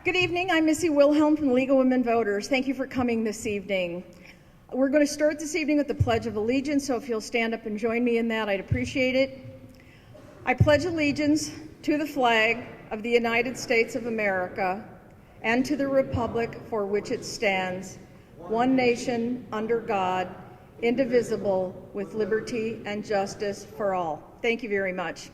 Good evening. I'm Missy Wilhelm from the League of Women Voters. Thank you for coming this evening. We're going to start this evening with the Pledge of Allegiance, so if you'll stand up and join me in that, I'd appreciate it. I pledge allegiance to the flag of the United States of America and to the republic for which it stands, one nation, under God, indivisible, with liberty and justice for all. Thank you very much.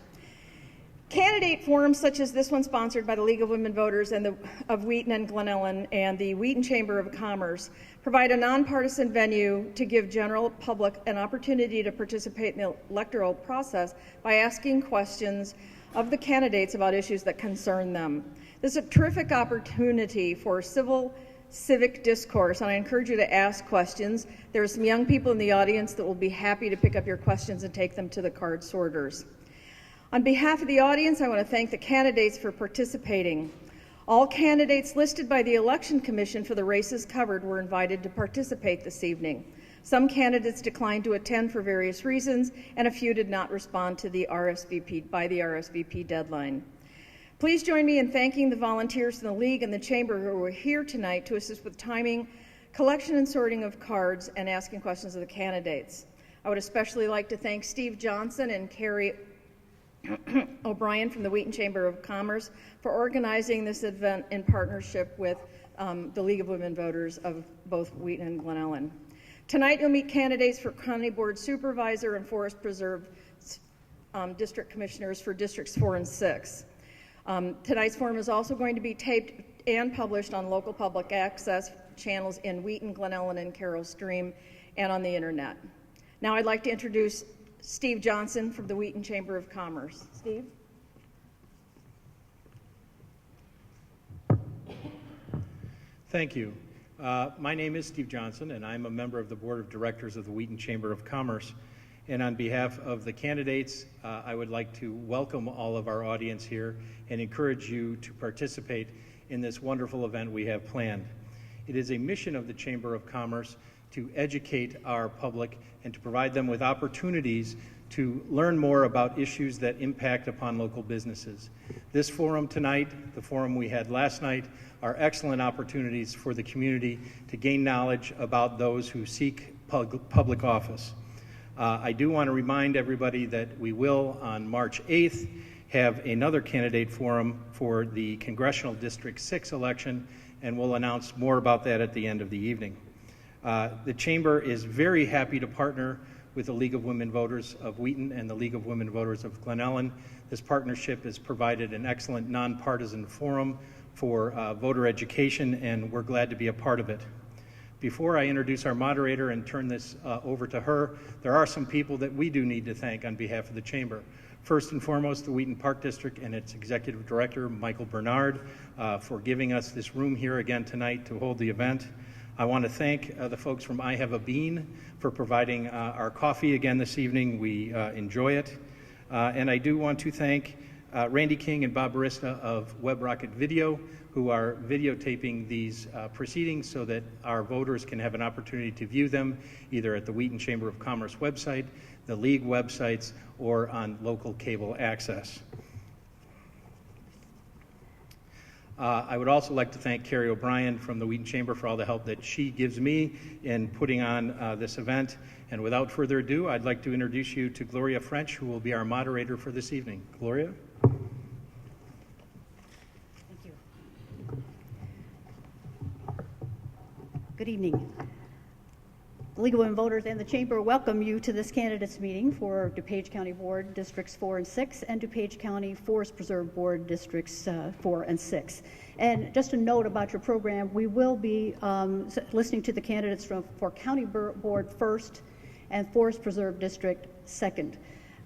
Candidate forums such as this one, sponsored by the League of Women Voters and of Wheaton and Glen Ellen and the Wheaton Chamber of Commerce, provide a nonpartisan venue to give general public an opportunity to participate in the electoral process by asking questions of the candidates about issues that concern them. This is a terrific opportunity for civic discourse, and I encourage you to ask questions. There are some young people in the audience that will be happy to pick up your questions and take them to the card sorters. On behalf of the audience, I want to thank the candidates for participating. All candidates listed by the Election Commission for the races covered were invited to participate this evening. Some candidates declined to attend for various reasons, and a few did not respond to the RSVP deadline. Please join me in thanking the volunteers in the League and the Chamber who are here tonight to assist with timing, collection and sorting of cards, and asking questions of the candidates. I would especially like to thank Steve Johnson and Carrie O'Brien from the Wheaton Chamber of Commerce for organizing this event in partnership with the League of Women Voters of both Wheaton and Glen Ellen. Tonight you'll meet candidates for County Board Supervisor and Forest Preserve District Commissioners for Districts 4 and 6. Tonight's forum is also going to be taped and published on local public access channels in Wheaton, Glen Ellen, and Carroll Stream, and on the internet. Now I'd like to introduce Steve Johnson from the Wheaton Chamber of Commerce. Steve? Thank you. My name is Steve Johnson, and I'm a member of the Board of Directors of the Wheaton Chamber of Commerce. And on behalf of the candidates, I would like to welcome all of our audience here and encourage you to participate in this wonderful event we have planned. It is a mission of the Chamber of Commerce to educate our public and to provide them with opportunities to learn more about issues that impact upon local businesses. This forum tonight, the forum we had last night, are excellent opportunities for the community to gain knowledge about those who seek public office. I do want to remind everybody that we will, on March 8th, have another candidate forum for the Congressional District 6 election, and we'll announce more about that at the end of the evening. The Chamber is very happy to partner with the League of Women Voters of Wheaton and the League of Women Voters of Glen Ellen. This partnership has provided an excellent nonpartisan forum for voter education, and we're glad to be a part of it. Before I introduce our moderator and turn this over to her, there are some people that we do need to thank on behalf of the Chamber. First and foremost, the Wheaton Park District and its Executive Director, Michael Bernard, for giving us this room here again tonight to hold the event. I want to thank the folks from I Have a Bean for providing our coffee again this evening. We enjoy it. And I do want to thank Randy King and Bob Barista of Web Rocket Video, who are videotaping these proceedings so that our voters can have an opportunity to view them either at the Wheaton Chamber of Commerce website, the League websites, or on local cable access. I would also like to thank Carrie O'Brien from the Wheaton Chamber for all the help that she gives me in putting on this event. And without further ado, I'd like to introduce you to Gloria French, who will be our moderator for this evening. Gloria? Thank you. Good evening. The League of Women Voters and the Chamber welcome you to this candidates meeting for DuPage County Board Districts 4 and 6 and DuPage County Forest Preserve Board Districts 4 and 6. And just a note about your program, we will be listening to the candidates for County Board first and Forest Preserve District second.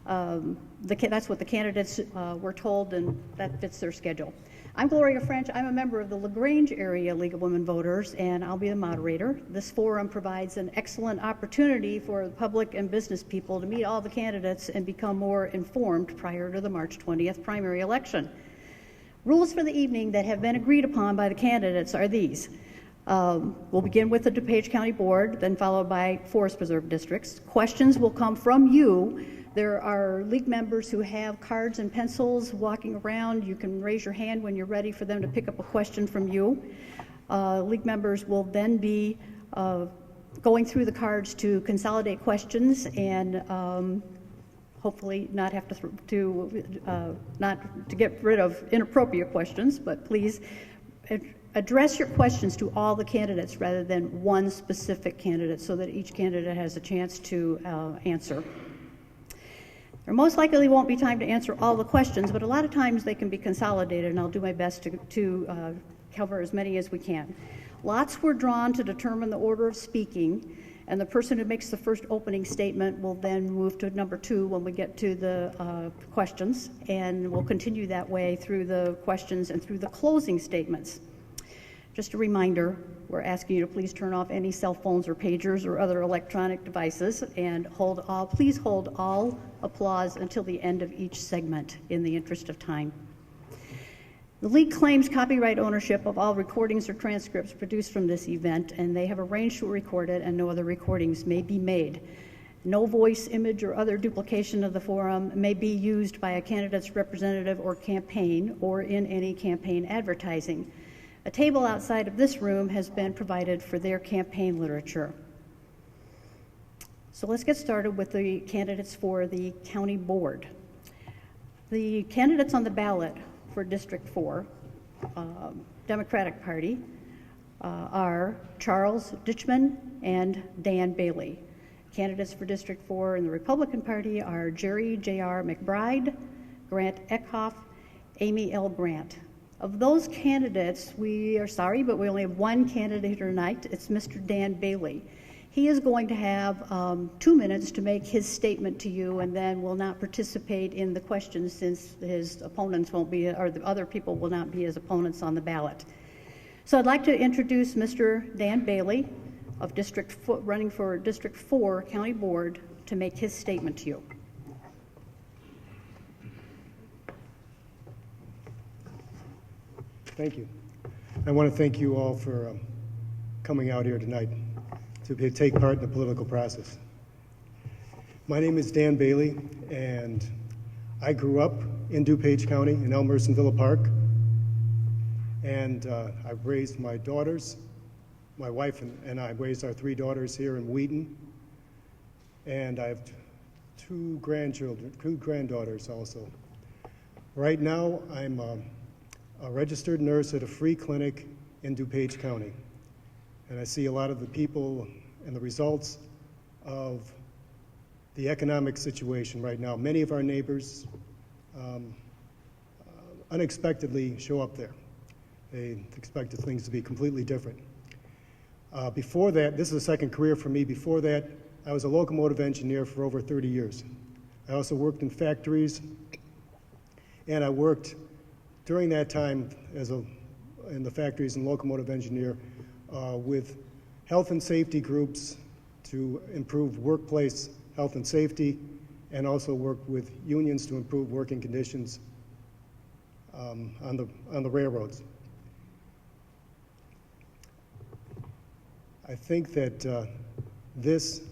That's what the candidates were told, and that fits their schedule. I'm Gloria French. I'm a member of the LaGrange Area League of Women Voters, and I'll be the moderator. This forum provides an excellent opportunity for the public and business people to meet all the candidates and become more informed prior to the March 20th primary election. Rules for the evening that have been agreed upon by the candidates are these. We'll begin with the DuPage County Board, then followed by Forest Preserve Districts. Questions will come from you There are league members who have cards and pencils walking around. You can raise your hand when you're ready for them to pick up a question from you. League members will then be going through the cards to consolidate questions and hopefully not have not to get rid of inappropriate questions, but please address your questions to all the candidates rather than one specific candidate so that each candidate has a chance to answer. There most likely won't be time to answer all the questions, but a lot of times they can be consolidated, and I'll do my best to cover as many as we can. Lots were drawn to determine the order of speaking, and the person who makes the first opening statement will then move to number 2 when we get to the questions, and we'll continue that way through the questions and through the closing statements. Just a reminder, we're asking you to please turn off any cell phones or pagers or other electronic devices and please hold all applause until the end of each segment in the interest of time. The League claims copyright ownership of all recordings or transcripts produced from this event, and they have arranged to record it, and no other recordings may be made. No voice, image, or other duplication of the forum may be used by a candidate's representative or campaign or in any campaign advertising. A table outside of this room has been provided for their campaign literature. So let's get started with the candidates for the county board. The candidates on the ballot for District 4, Democratic Party, are Charles Ditchman and Dan Bailey. Candidates for District 4 in the Republican Party are Jerry J.R. McBride, Grant Eckhoff, Amy L. Grant. Of those candidates, we are sorry, but we only have one candidate tonight. It's Mr. Dan Bailey. He is going to have 2 minutes to make his statement to you, and then will not participate in the questions since his opponents won't be, or the other people will not be his opponents on the ballot. So I'd like to introduce Mr. Dan Bailey of running for District 4 County Board to make his statement to you. Thank you. I want to thank you all for coming out here tonight to take part in the political process. My name is Dan Bailey, and I grew up in DuPage County in Elmhurst and Villa Park, and I've raised my daughters. My wife and I raised our 3 daughters here in Wheaton, and I have 2 granddaughters also. Right now, I'm a registered nurse at a free clinic in DuPage County. And I see a lot of the people and the results of the economic situation right now. Many of our neighbors unexpectedly show up there. They expected things to be completely different. Before that, this is a second career for me. Before that, I was a locomotive engineer for over 30 years. I also worked in factories, and I worked during that time in the factories and locomotive engineer with health and safety groups to improve workplace health and safety, and also worked with unions to improve working conditions on the railroads. I think that these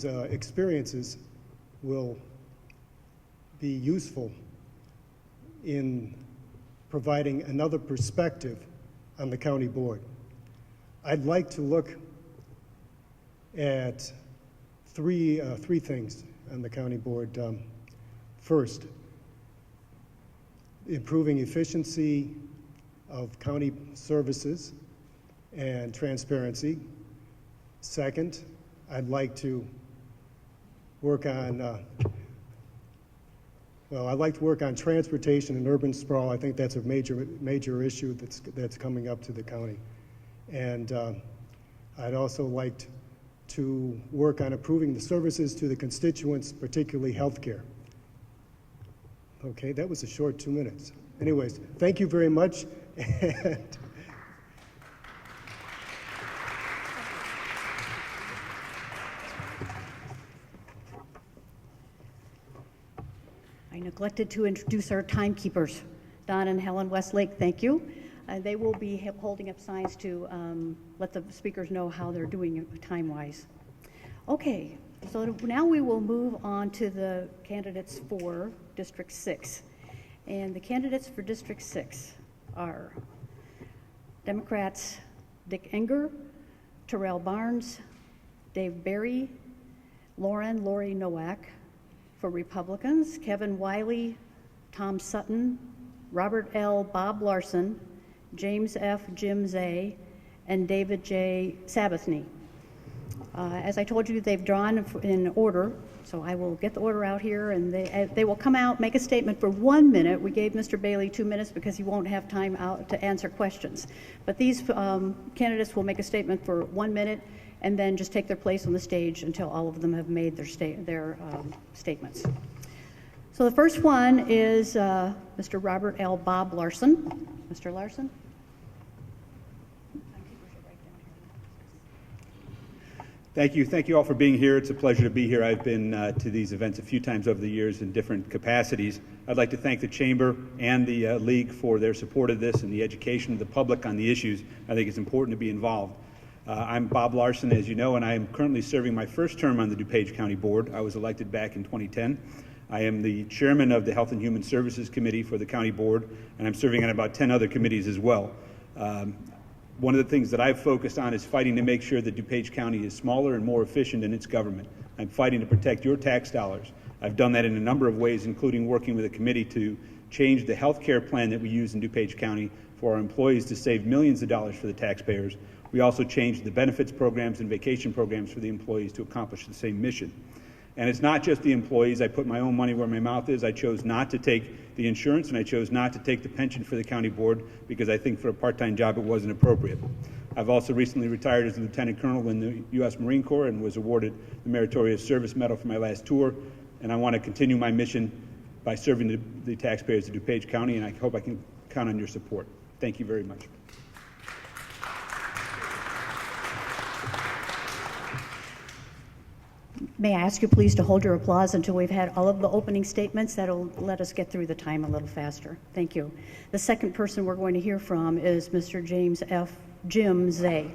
experiences will be useful in providing another perspective on the county board. I'd like to look at three things on the county board. First, improving efficiency of county services and transparency. Second, I'd like to work on I'd like to work on transportation and urban sprawl. I think that's a major issue that's coming up to the county. And I'd also like to work on improving the services to the constituents, particularly health care. Okay, that was a short 2 minutes. Anyways, thank you very much. I neglected to introduce our timekeepers, Don and Helen Westlake. Thank you. They will be holding up signs to let the speakers know how they're doing time-wise. Okay, So now we will move on to the candidates for District 6. And the candidates for District 6 are Democrats Dirk Enger, Terrell Barnes, Dave Berry, Laurie Nowak. For Republicans, Kevin Wiley, Tom Sutton, Robert L. Bob Larsen, James F. Jim Zay, and David J. Sabathne. As I told you, they've drawn in order, so I will get the order out here, and they will come out, make a statement for 1 minute. We gave Mr. Bailey 2 minutes because he won't have time out to answer questions. But these candidates will make a statement for 1 minute and then just take their place on the stage until all of them have made their statements. So the first one is Mr. Robert L. Bob Larsen. Mr. Larsen. Thank you. Thank you all for being here. It's a pleasure to be here. I've been to these events a few times over the years in different capacities. I'd like to thank the Chamber and the League for their support of this and the education of the public on the issues. I think it's important to be involved. I'm Bob Larsen, as you know, and I am currently serving my first term on the DuPage County Board. I was elected back in 2010. I am the chairman of the Health and Human Services Committee for the County Board, and I'm serving on about 10 other committees as well. One of the things that I've focused on is fighting to make sure that DuPage County is smaller and more efficient in its government. I'm fighting to protect your tax dollars. I've done that in a number of ways, including working with a committee to change the health care plan that we use in DuPage County for our employees to save millions of dollars for the taxpayers. We also changed the benefits programs and vacation programs for the employees to accomplish the same mission. And it's not just the employees. I put my own money where my mouth is. I chose not to take the insurance, and I chose not to take the pension for the county board because I think for a part-time job it wasn't appropriate. I've also recently retired as a lieutenant colonel in the U.S. Marine Corps and was awarded the Meritorious Service Medal for my last tour. And I want to continue my mission by serving the taxpayers of DuPage County, and I hope I can count on your support. Thank you very much. May I ask you please to hold your applause until we've had all of the opening statements? That'll let us get through the time a little faster. Thank you. The second person we're going to hear from is Mr. James F. Jim Zay.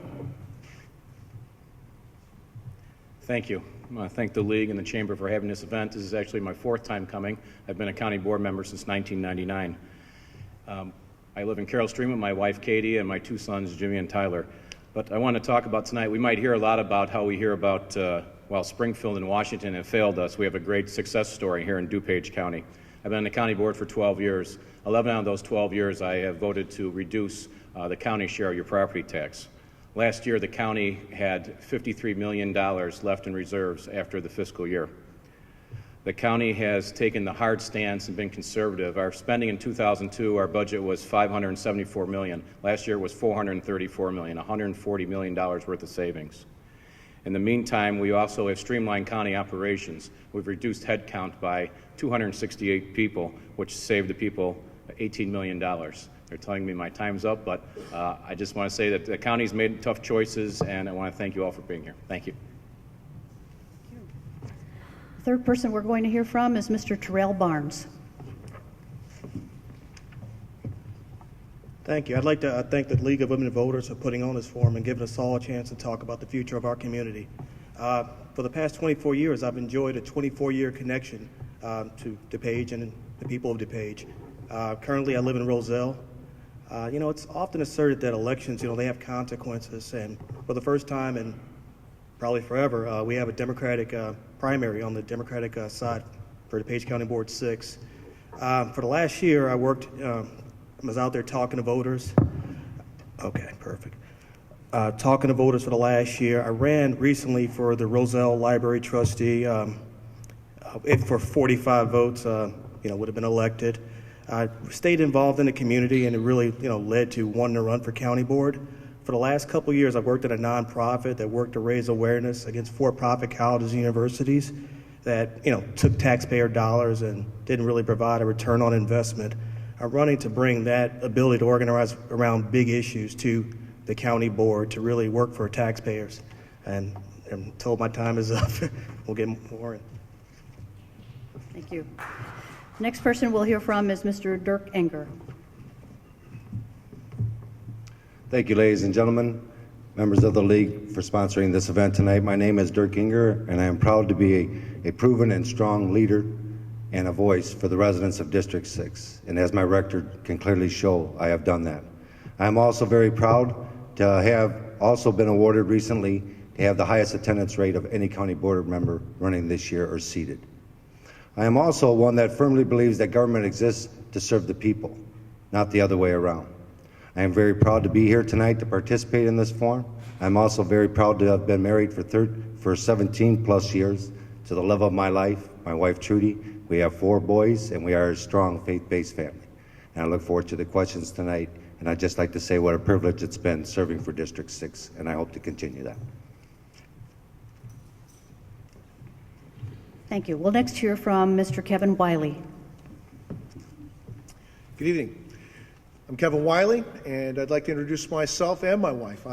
Thank you. I want to thank the League and the Chamber for having this event. This is actually my fourth time coming. I've been a county board member since 1999. I live in Carroll Stream with my wife Katie and my two sons Jimmy and Tyler. But I want to talk about tonight, we might hear a lot about how we hear about while Springfield and Washington have failed us, we have a great success story here in DuPage County. I've been on the county board for 12 years. 11 out of those 12 years I have voted to reduce the county share of your property tax. Last year the county had $53 million left in reserves after the fiscal year. The county has taken the hard stance and been conservative. Our spending in 2002, our budget was $574 million. Last year it was $434 million, $140 million worth of savings. In the meantime, we also have streamlined county operations. We've reduced headcount by 268 people, which saved the people $18 million. They're telling me my time's up, but I just want to say that the county's made tough choices, and I want to thank you all for being here. Thank you. The third person we're going to hear from is Mr. Terrell Barnes. Thank you. I'd like to thank the League of Women Voters for putting on this forum and giving us all a chance to talk about the future of our community. For the past 24 years, I've enjoyed a 24-year connection to DuPage and the people of DuPage. Currently, I live in Roselle. It's often asserted that elections, they have consequences, and for the first time in probably forever, we have a Democratic primary on the Democratic side for DuPage County Board 6. For the last year, I worked I was out there talking to voters. Okay, perfect. Talking to voters for the last year. I ran recently for the Roselle Library trustee. For 45 votes, would have been elected. I stayed involved in the community, and it really, led to wanting to run for county board. For the last couple of years, I've worked at a nonprofit that worked to raise awareness against for-profit colleges and universities that, took taxpayer dollars and didn't really provide a return on investment. I'm running to bring that ability to organize around big issues to the county board to really work for taxpayers. And I'm told my time is up. We'll get more in. Thank you. Next person we'll hear from is Mr. Dirk Enger. Thank you, ladies and gentlemen. members of the league for sponsoring this event tonight. My name is Dirk Enger, and I am proud to be a proven and strong leader and a voice for the residents of District 6. And as my record can clearly show, I have done that. I am also very proud to have also been awarded recently to have the highest attendance rate of any county board member running this year or seated. I am also one that firmly believes that government exists to serve the people, not the other way around. I am very proud to be here tonight to participate in this forum. I'm also very proud to have been married for 17 plus years to the love of my life, my wife Trudy. We have 4 boys, and we are a strong faith-based family. And I look forward to the questions tonight, and I'd just like to say what a privilege it's been serving for District 6, and I hope to continue that. Thank you. We'll next hear from Mr. Kevin Wiley. Good evening. I'm Kevin Wiley, and I'd like to introduce myself and my wife.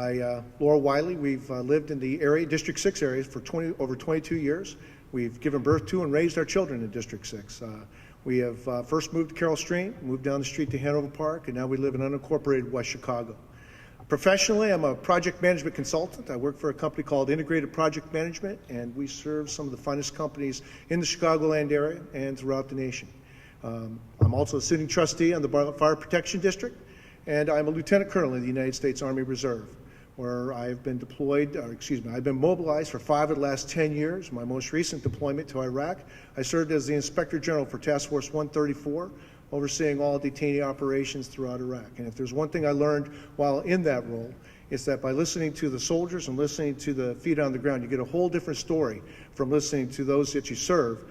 Laura Wiley. We've lived in the area, District 6 area, for over 22 years. We've given birth to and raised our children in District 6. We have first moved to Carroll Stream, moved down the street to Hanover Park, and now we live in unincorporated West Chicago. Professionally, I'm a project management consultant. I work for a company called Integrated Project Management, and we serve some of the finest companies in the Chicagoland area and throughout the nation. I'm also a sitting trustee on the Fire Protection District, and I'm a lieutenant colonel in the United States Army Reserve, where I've been I've been mobilized for 5 of the last 10 years. My most recent deployment to Iraq, I served as the Inspector General for Task Force 134, overseeing all detainee operations throughout Iraq. And if there's one thing I learned while in that role, it's that by listening to the soldiers and listening to the feet on the ground, you get a whole different story from listening to those that you serve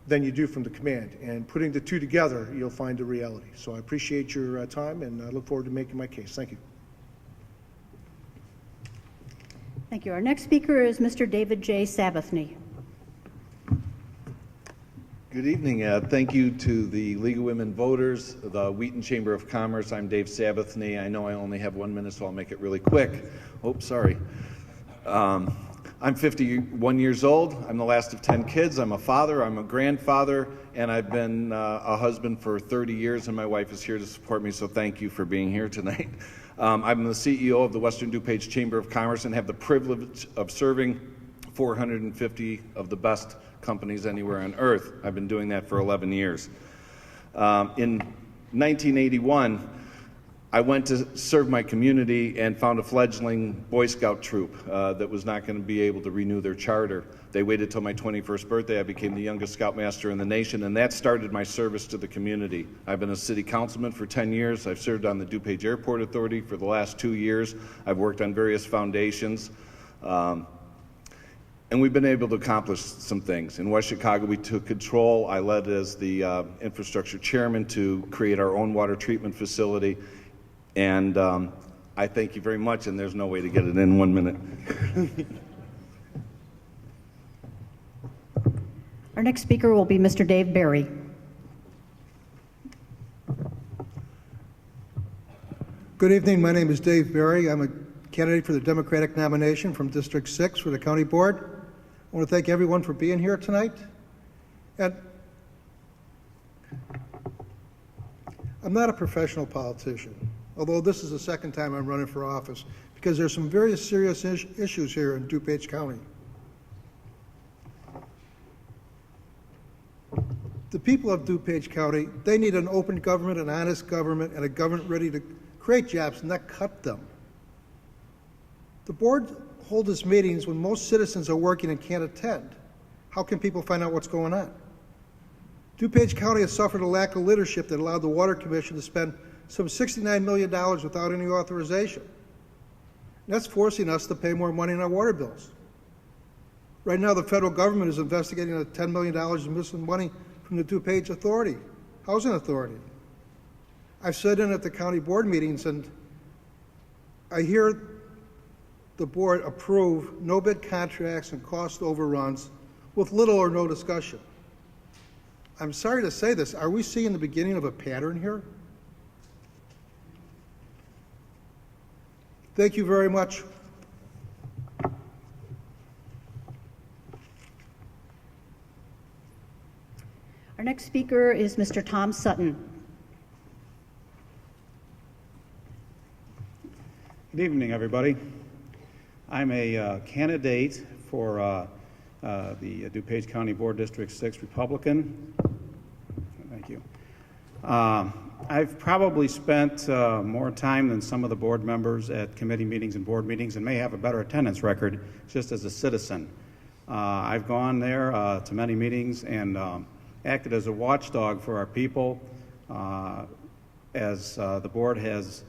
than you do from the command. And putting the two together, you'll find the reality. So I appreciate your time, and I look forward to making my case. Thank you. Thank you. Our next speaker is Mr. David J. Sabathne. Good evening. Thank you to the League of Women Voters, the Wheaton Chamber of Commerce. I'm Dave Sabathne. I know I only have 1 minute, so I'll make it really quick. Oh, sorry. I'm 51 years old. I'm the last of 10 kids. I'm a father. I'm a grandfather, and I've been a husband for 30 years, and my wife is here to support me, so thank you for being here tonight. I'm the CEO of the Western DuPage Chamber of Commerce and have the privilege of serving 450 of the best companies anywhere on earth. I've been doing that for 11 years. In 1981, I went to serve my community and found a fledgling Boy Scout troop that was not going to be able to renew their charter. They waited till my 21st birthday. I became the youngest Scoutmaster in the nation, and that started my service to the community. I've been a city councilman for 10 years. I've served on the DuPage Airport Authority for the last 2 years. I've worked on various foundations. And we've been able to accomplish some things. In West Chicago, we took control. I led as the infrastructure chairman to create our own water treatment facility. And I thank you very much, and there's no way to get it in 1 minute. Our next speaker will be Mr. Dave Barry. Good evening. My name is Dave Barry. I'm a candidate for the Democratic nomination from District 6 for the County Board. I want to thank everyone for being here tonight. And I'm not a professional politician, although this is the second time I'm running for office, because there's some very serious issues here in DuPage County. The people of DuPage County, they need an open government, an honest government, and a government ready to create jobs, not cut them. The board holds its meetings when most citizens are working and can't attend. How can people find out what's going on? DuPage County has suffered a lack of leadership that allowed the Water Commission to spend some $69 million without any authorization. And that's forcing us to pay more money in our water bills. Right now, the federal government is investigating the $10 million in missing money from the DuPage Authority, Housing Authority. I've sat in at the county board meetings, and I hear the board approve no-bid contracts and cost overruns with little or no discussion. I'm sorry to say this, are we seeing the beginning of a pattern here? Thank you very much. Our next speaker is Mr. Tom Sutton. Good evening, everybody. I'm a candidate for the DuPage County Board District 6 Republican. Thank you. I've probably spent more time than some of the board members at committee meetings and board meetings and may have a better attendance record just as a citizen. I've gone there to many meetings and acted as a watchdog for our people as the board has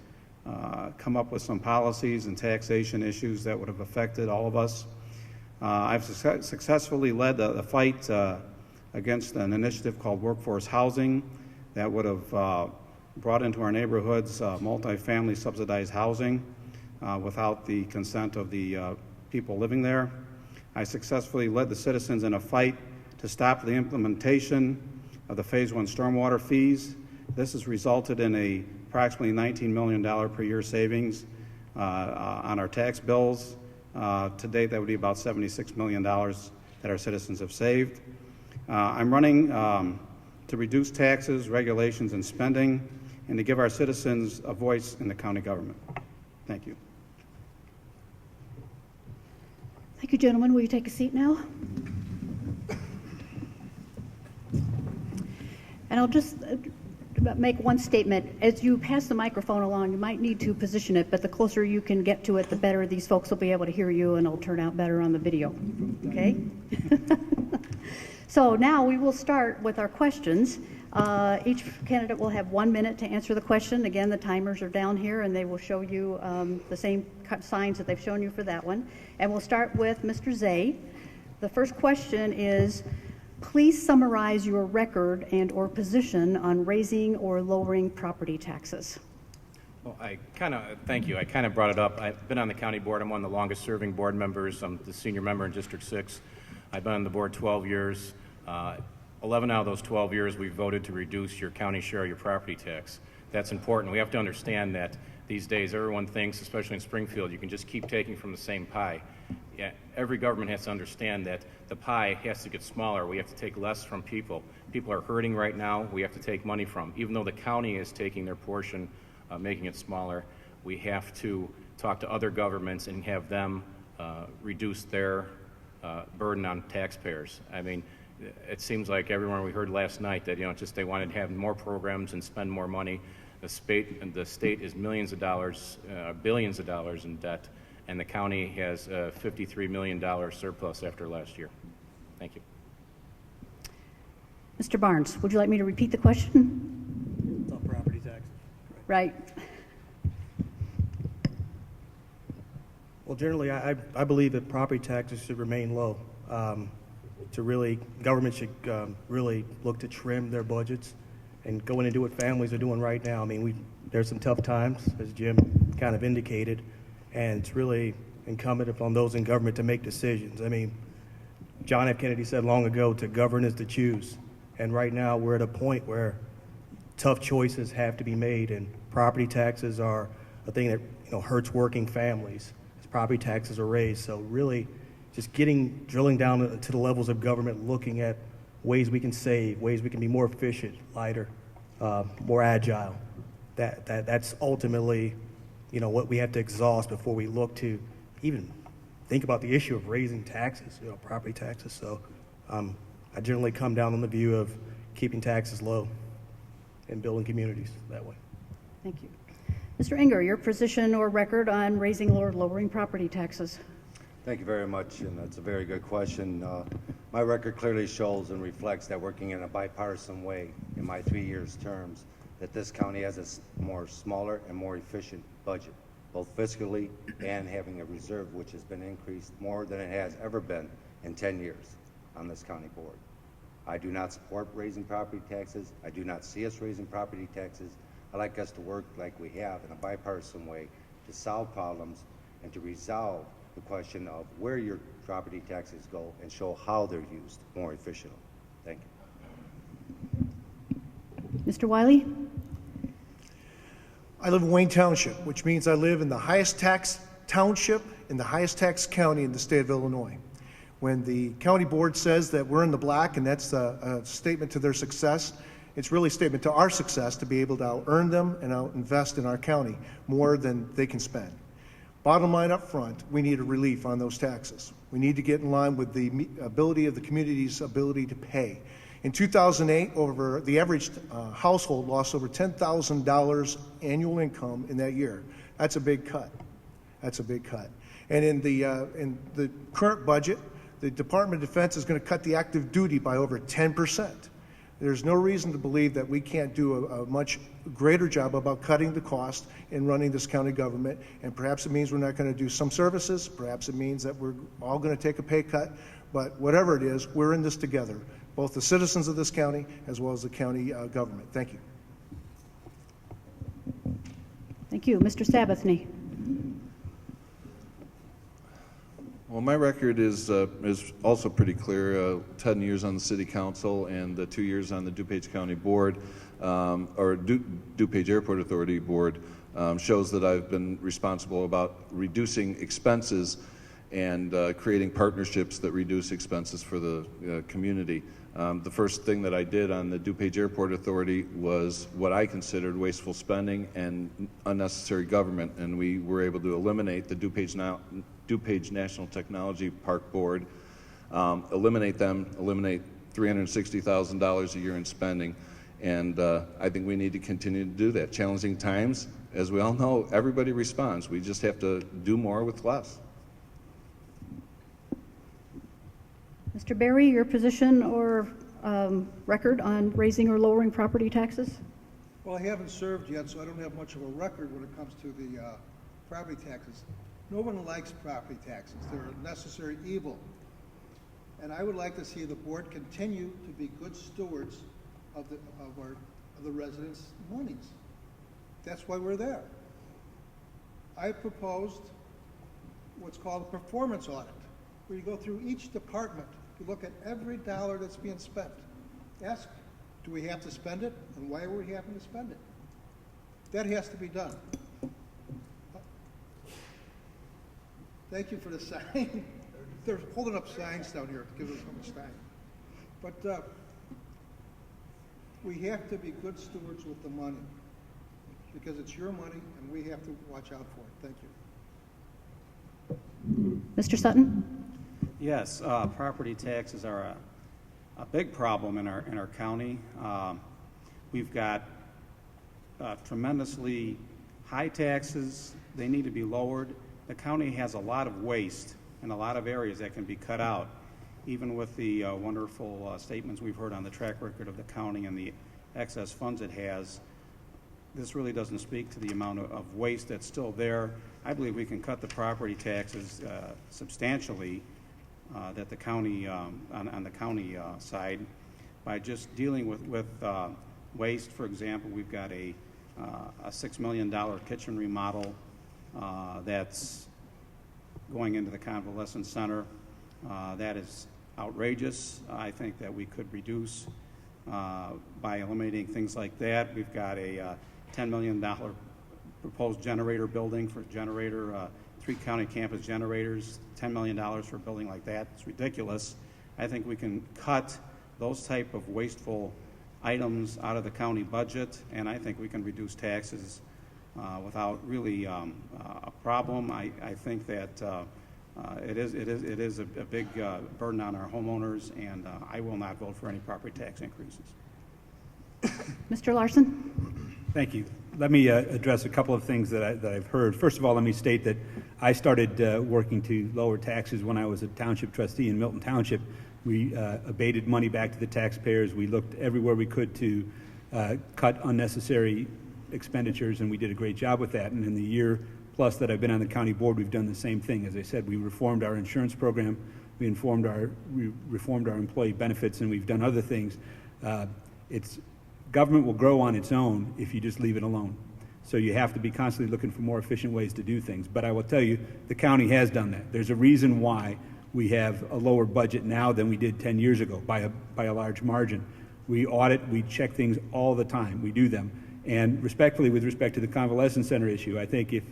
come up with some policies and taxation issues that would have affected all of us. I've successfully led the fight against an initiative called workforce housing that would have brought into our neighborhoods multifamily subsidized housing without the consent of the people living there. I successfully led the citizens in a fight to stop the implementation of the Phase 1 stormwater fees. This has resulted in approximately $19 million per year savings on our tax bills. To date, that would be about $76 million that our citizens have saved. I'm running to reduce taxes, regulations, and spending, and to give our citizens a voice in the county government. Thank you. Thank you, gentlemen. Will you take a seat now? And I'll just make one statement. As you pass the microphone along, you might need to position it, but the closer you can get to it, the better these folks will be able to hear you, and it'll turn out better on the video. Okay? So now we will start with our questions. Each candidate will have 1 minute to answer the question. Again, the timers are down here, and they will show you the same signs that they've shown you for that one. And we'll start with Mr. Zay. The first question is, please summarize your record and or position on raising or lowering property taxes. Well, thank you. I kind of brought it up. I've been on the county board. I'm one of the longest serving board members. I'm the senior member in District 6. I've been on the board 12 years. 11 out of those 12 years, we voted to reduce your county share of your property tax. That's important. We have to understand that these days everyone thinks, especially in Springfield, you can just keep taking from the same pie. Yeah, every government has to understand that the pie has to get smaller. We have to take less from people. People are hurting right now. We have to take money from. Even though the county is taking their portion, making it smaller, we have to talk to other governments and have them reduce their burden on taxpayers. I mean, it seems like everyone we heard last night that just they wanted to have more programs and spend more money. The state is millions of dollars, billions of dollars in debt, and the county has a $53 million surplus after last year. Thank you. Mr. Barnes, would you like me to repeat the question? It's on property taxes. Right. Well, generally, I believe that property taxes should remain low. Government should really look to trim their budgets and go in and do what families are doing right now. I mean, there's some tough times, as Jim kind of indicated, and it's really incumbent upon those in government to make decisions. I mean, John F. Kennedy said long ago, to govern is to choose. And right now, we're at a point where tough choices have to be made, and property taxes are a thing that hurts working families as property taxes are raised. So really, just drilling down to the levels of government, looking at ways we can save, ways we can be more efficient, lighter, more agile. That's ultimately, what we have to exhaust before we look to even think about the issue of raising taxes, property taxes. So I generally come down on the view of keeping taxes low and building communities that way. Thank you. Mr. Enger, your position or record on raising or lowering property taxes? Thank you very much, and that's a very good question. My record clearly shows and reflects that working in a bipartisan way in my 3 years terms, that this county has a more smaller and more efficient budget, both fiscally and having a reserve which has been increased more than it has ever been in 10 years on this county board. I do not support raising property taxes. I do not see us raising property taxes. I like us to work like we have in a bipartisan way to solve problems and to resolve the question of where your property taxes go and show how they're used more efficiently. Thank you. Mr. Wiley? I live in Wayne Township, which means I live in the highest tax township in the highest tax county in the state of Illinois. When the county board says that we're in the black and that's a statement to their success, it's really a statement to our success to be able to out-earn them and out-invest in our county more than they can spend. Bottom line up front, we need a relief on those taxes. We need to get in line with the ability of the community's ability to pay. In 2008, over the average household lost over $10,000 annual income in that year. That's a big cut. That's a big cut. And in the current budget, the Department of Defense is going to cut the active duty by over 10%. There's no reason to believe that we can't do a much greater job about cutting the cost in running this county government. And perhaps it means we're not going to do some services. Perhaps it means that we're all going to take a pay cut. But whatever it is, we're in this together, both the citizens of this county as well as the county government. Thank you. Thank you. Mr. Sabathne. Well, my record is also pretty clear. 10 years on the City Council and 2 years on the DuPage County Board, or DuPage Airport Authority Board, shows that I've been responsible about reducing expenses and creating partnerships that reduce expenses for the community. The first thing that I did on the DuPage Airport Authority was what I considered wasteful spending and unnecessary government, and we were able to eliminate the DuPage National Technology Park Board, eliminate $360,000 a year in spending, and I think we need to continue to do that. Challenging times, as we all know, everybody responds. We just have to do more with less. Mr. Berry, your position or record on raising or lowering property taxes? Well, I haven't served yet, so I don't have much of a record when it comes to the property taxes. No one likes property taxes. They're a necessary evil. And I would like to see the board continue to be good stewards of the residents' monies. That's why we're there. I proposed what's called a performance audit, where you go through each department, you look at every dollar that's being spent. Ask, do we have to spend it, and why are we having to spend it? That has to be done. Thank you for the sign. They're holding up signs down here to give us a sign. But we have to be good stewards with the money, because it's your money, and we have to watch out for it. Thank you. Mr. Sutton? Yes, property taxes are a big problem in our county. We've got tremendously high taxes. They need to be lowered. The county has a lot of waste in a lot of areas that can be cut out, even with the wonderful statements we've heard on the track record of the county and the excess funds it has. This really doesn't speak to the amount of waste that's still there. I believe we can cut the property taxes substantially that the county, on the county side, by just dealing with waste. For example, we've got a $6 million kitchen remodel that's going into the convalescent center. That is outrageous. I think that we could reduce by eliminating things like that. We've got a $10 million proposed generator building for generator, 3 county campus generators, $10 million for a building like that. It's ridiculous. I think we can cut those type of wasteful items out of the county budget, and I think we can reduce taxes without really a problem. I think that it is a big burden on our homeowners, and I will not vote for any property tax increases. Mr. Larsen? Thank you. Let me address a couple of things that I've heard. First of all, let me state that I started working to lower taxes when I was a township trustee in Milton Township. We abated money back to the taxpayers. We looked everywhere we could to cut unnecessary expenditures, and we did a great job with that. And in the year plus that I've been on the county board, we've done the same thing. As I said, we reformed our insurance program, we reformed our employee benefits, and we've done other things. Government will grow on its own if you just leave it alone. So you have to be constantly looking for more efficient ways to do things. But I will tell you, the county has done that. There's a reason why we have a lower budget now than we did 10 years ago by a large margin. We audit, we check things all the time. We do them. And respectfully, with respect to the convalescent center issue, I think if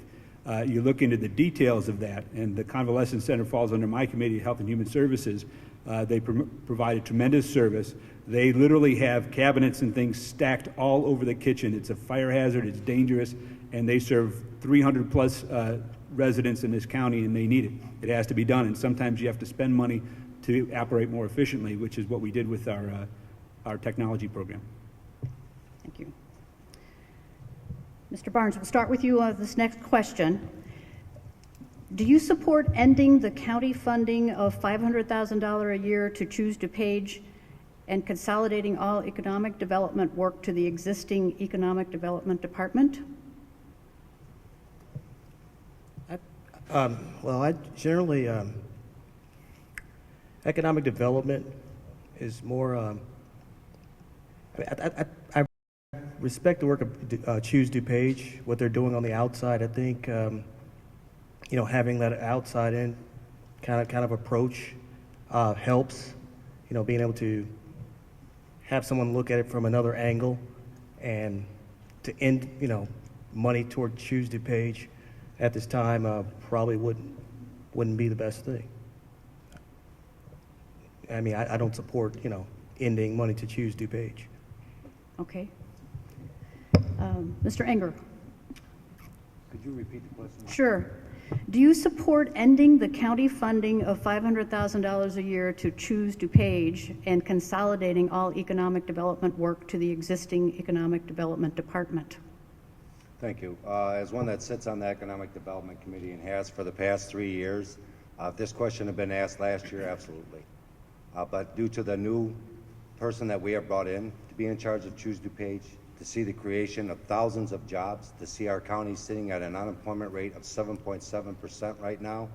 you look into the details of that, and the convalescent center falls under my committee, Health and Human Services, they provide a tremendous service. They literally have cabinets and things stacked all over the kitchen. It's a fire hazard, it's dangerous, and they serve 300 plus residents in this county, and they need it. It has to be done, and sometimes you have to spend money to operate more efficiently, which is what we did with our technology program. Thank you. Mr. Barnes, we'll start with you on this next question. Do you support ending the county funding of $500,000 a year to Choose DuPage and consolidating all economic development work to the existing economic development department? Well, I generally, economic development is more, I respect the work of Choose DuPage, what they're doing on the outside. I think, you know, having that outside in kind of approach helps, you know, being able to have someone look at it from another angle and to end, you know, money toward Choose DuPage at this time probably wouldn't be the best thing. I mean, I don't support, you know, ending money to Choose DuPage. Okay. Mr. Enger. Could you repeat the question? Sure. Do you support ending the county funding of $500,000 a year to Choose DuPage and consolidating all economic development work to the existing economic development department? Thank you. As one that sits on the Economic Development Committee and has for the past 3 years, if this question had been asked last year, absolutely. But due to the new person that we have brought in to be in charge of Choose DuPage, to see the creation of thousands of jobs, to see our county sitting at an unemployment rate of 7.7% right now,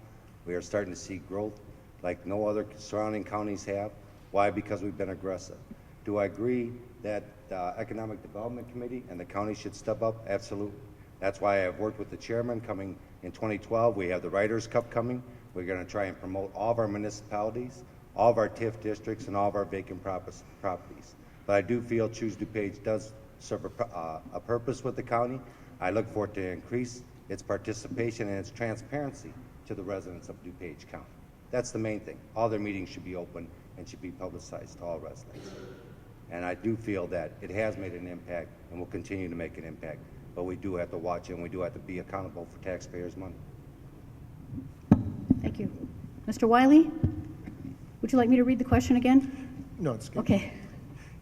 we are starting to see growth like no other surrounding counties have. Why? Because we've been aggressive. Do I agree that the Economic Development Committee and the county should step up? Absolutely. That's why I've worked with the chairman coming in 2012. We have the Writers' Cup coming. We're going to try and promote all of our municipalities, all of our TIF districts, and all of our vacant properties. But I do feel Choose DuPage does serve a purpose with the county. I look for it to increase its participation and its transparency to the residents of DuPage County. That's the main thing. All their meetings should be open and should be publicized to all residents. And I do feel that it has made an impact and will continue to make an impact. But we do have to watch it, and we do have to be accountable for taxpayers' money. Thank you. Mr. Wiley, would you like me to read the question again? No, it's good. Okay.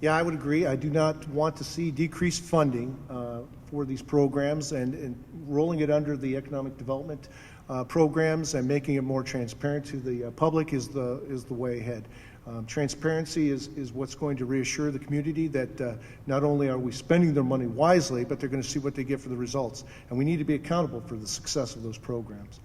Yeah, I would agree. I do not want to see decreased funding for these programs, and rolling it under the economic development programs and making it more transparent to the public is the way ahead. Transparency is what's going to reassure the community that not only are we spending their money wisely, but they're going to see what they get for the results. And we need to be accountable for the success of those programs.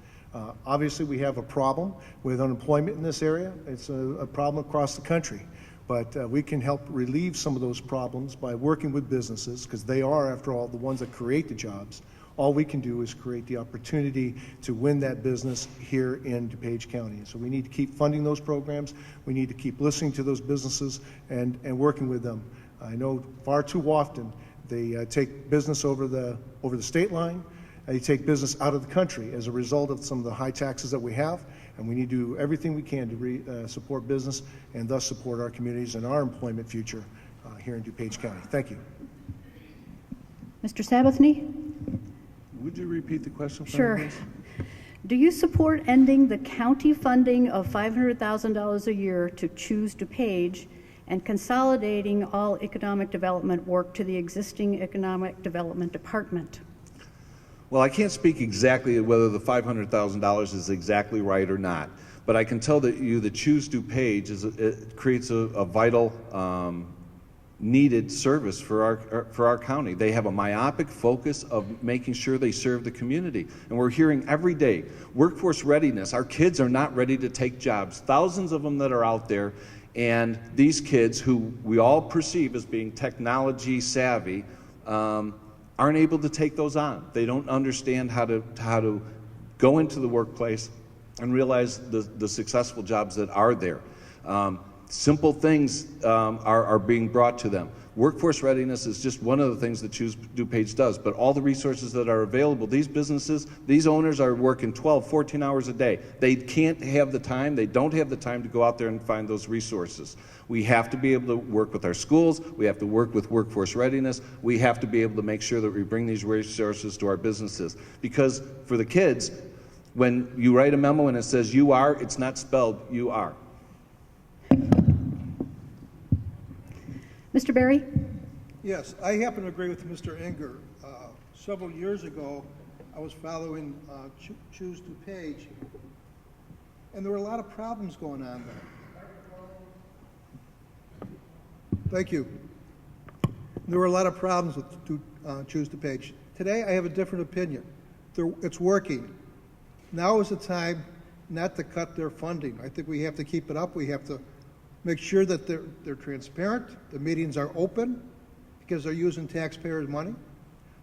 Obviously, we have a problem with unemployment in this area. It's a problem across the country. But we can help relieve some of those problems by working with businesses, because they are, after all, the ones that create the jobs. All we can do is create the opportunity to win that business here in DuPage County. So we need to keep funding those programs. We need to keep listening to those businesses and working with them. I know far too often they take business over the state line. They take business out of the country as a result of some of the high taxes that we have. And we need to do everything we can to support business and thus support our communities and our employment future here in DuPage County. Thank you. Mr. Sabathne? Would you repeat the question? Sure. Do you support ending the county funding of $500,000 a year to Choose DuPage and consolidating all economic development work to the existing economic development department? Well, I can't speak exactly whether the $500,000 is exactly right or not, but I can tell you that Choose DuPage it creates a vital, needed service for our county. They have a myopic focus of making sure they serve the community, and we're hearing every day workforce readiness. Our kids are not ready to take jobs. Thousands of them that are out there, and these kids who we all perceive as being technology savvy. Aren't able to take those on. They don't understand how to go into the workplace and realize the successful jobs that are there. Simple things are being brought to them. Workforce readiness is just one of the things that Choose DuPage does, but all the resources that are available, these businesses, these owners are working 12, 14 hours a day. They can't have the time, they don't have the time to go out there and find those resources. We have to be able to work with our schools, we have to work with workforce readiness, we have to be able to make sure that we bring these resources to our businesses. Because for the kids, when you write a memo and it says you are, it's not spelled you are. Mr. Berry? Yes, I happen to agree with Mr. Enger. Several years ago, I was following Choose DuPage, and there were a lot of problems going on there. Thank you. There were a lot of problems with Choose DuPage. Today, I have a different opinion. It's working. Now is the time not to cut their funding. I think we have to keep it up. We have to make sure that they're transparent, the meetings are open, because they're using taxpayers' money.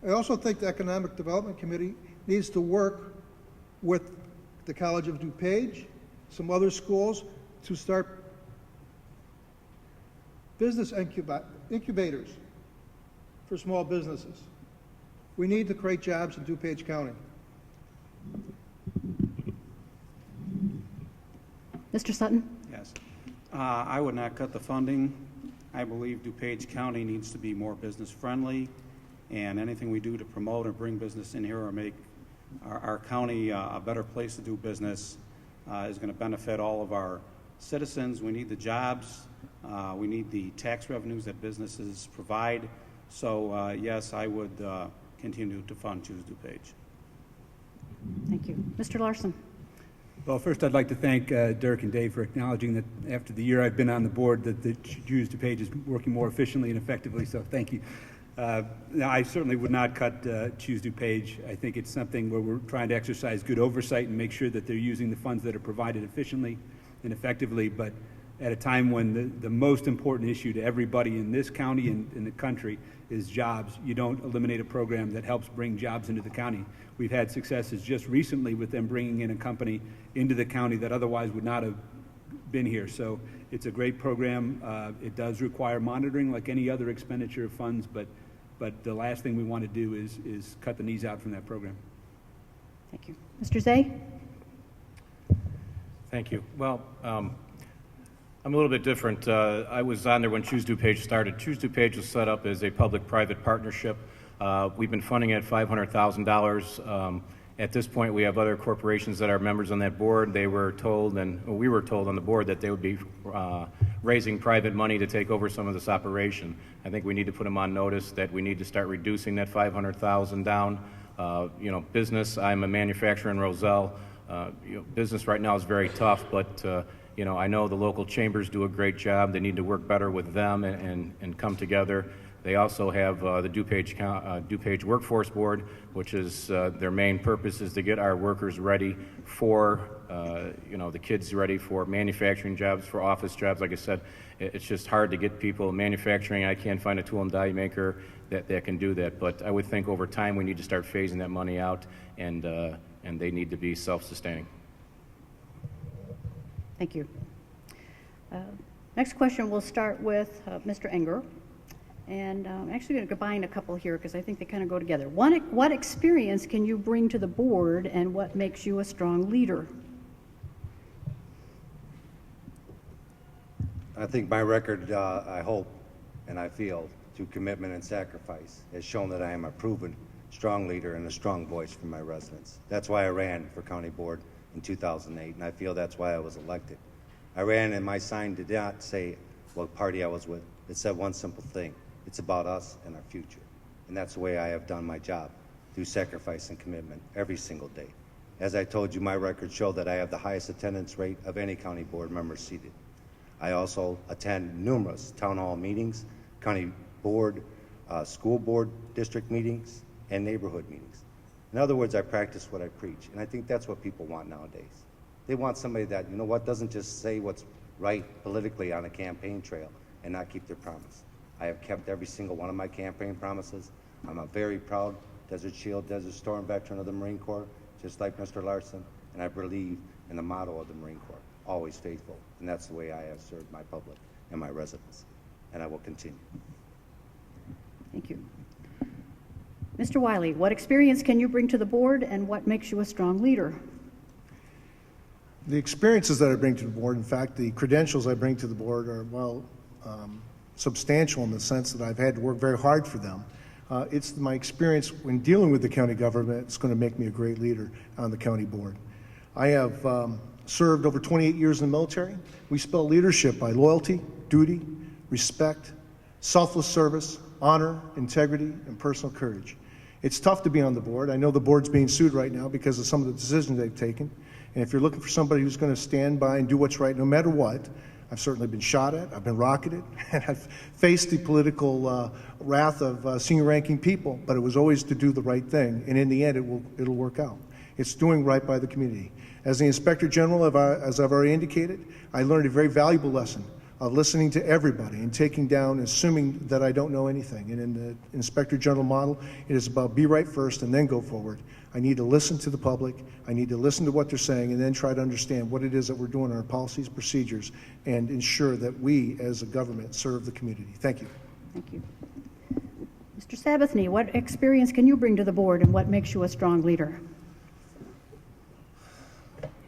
I also think the Economic Development Committee needs to work with the College of DuPage, some other schools, to start business incubators for small businesses. We need to create jobs in DuPage County. Mr. Sutton? Yes. I would not cut the funding. I believe DuPage County needs to be more business friendly, and anything we do to promote or bring business in here or make our county a better place to do business is going to benefit all of our citizens. We need the jobs. We need the tax revenues that businesses provide. So yes, I would continue to fund Choose DuPage. Thank you. Mr. Larsen? Well, first I'd like to thank Dirk and Dave for acknowledging that after the year I've been on the board that the Choose DuPage is working more efficiently and effectively, so thank you. Now, I certainly would not cut Choose DuPage. I think it's something where we're trying to exercise good oversight and make sure that they're using the funds that are provided efficiently and effectively, but at a time when the most important issue to everybody in this county and in the country is jobs. You don't eliminate a program that helps bring jobs into the county. We've had successes just recently with them bringing in a company into the county that otherwise would not have been here. So it's a great program. It does require monitoring like any other expenditure of funds, but the last thing we want to do is cut the knees out from that program. Thank you. Mr. Zay? Thank you. Well, I'm a little bit different. I was on there when Choose DuPage started. Choose DuPage was set up as a public-private partnership. We've been funding it $500,000. At this point, we have other corporations that are members on that board. They were told, and we were told on the board, that they would be raising private money to take over some of this operation. I think we need to put them on notice that we need to start reducing that $500,000 down. Business, I'm a manufacturer in Roselle. Business right now is very tough, but I know the local chambers do a great job. They need to work better with them and come together. They also have the DuPage Workforce Board, which is their main purpose is to get our workers ready for, the kids ready for manufacturing jobs, for office jobs. Like I said, it's just hard to get people manufacturing. I can't find a tool and die maker that can do that. But I would think over time we need to start phasing that money out, and they need to be self-sustaining. Thank you. Next question, we'll start with Mr. Enger. And I'm actually going to combine a couple here because I think they kind of go together. What experience can you bring to the board, and what makes you a strong leader? I think my record, I hope and I feel, through commitment and sacrifice, has shown that I am a proven strong leader and a strong voice for my residents. That's why I ran for county board in 2008, and I feel that's why I was elected. I ran, and my sign did not say what party I was with. It said one simple thing: it's about us and our future. And that's the way I have done my job, through sacrifice and commitment every single day. As I told you, my records show that I have the highest attendance rate of any county board member seated. I also attend numerous town hall meetings, county board, school board district meetings, and neighborhood meetings. In other words, I practice what I preach, and I think that's what people want nowadays. They want somebody that, doesn't just say what's right politically on a campaign trail and not keep their promise. I have kept every single one of my campaign promises. I'm a very proud Desert Shield, Desert Storm veteran of the Marine Corps, just like Mr. Larsen, and I believe in the motto of the Marine Corps, always faithful, and that's the way I have served my public and my residents, and I will continue. Thank you. Mr. Wiley, what experience can you bring to the board and what makes you a strong leader? The experiences that I bring to the board, in fact, the credentials I bring to the board are, substantial in the sense that I've had to work very hard for them. It's my experience when dealing with the county government that's going to make me a great leader on the county board. I have served over 28 years in the military. We spell leadership by loyalty, duty, respect, selfless service, honor, integrity, and personal courage. It's tough to be on the board. I know the board's being sued right now because of some of the decisions they've taken. And if you're looking for somebody who's going to stand by and do what's right no matter what, I've certainly been shot at, I've been rocketed, and I've faced the political wrath of senior ranking people, but it was always to do the right thing, and in the end it'll work out. It's doing right by the community. As the Inspector General, as I've already indicated, I learned a very valuable lesson of listening to everybody and taking down, assuming that I don't know anything. And in the Inspector General model, it is about be right first and then go forward. I need to listen to the public, I need to listen to what they're saying, and then try to understand what it is that we're doing in our policies, procedures, and ensure that we, as a government, serve the community. Thank you. Thank you. Mr. Sabathne, what experience can you bring to the board and what makes you a strong leader?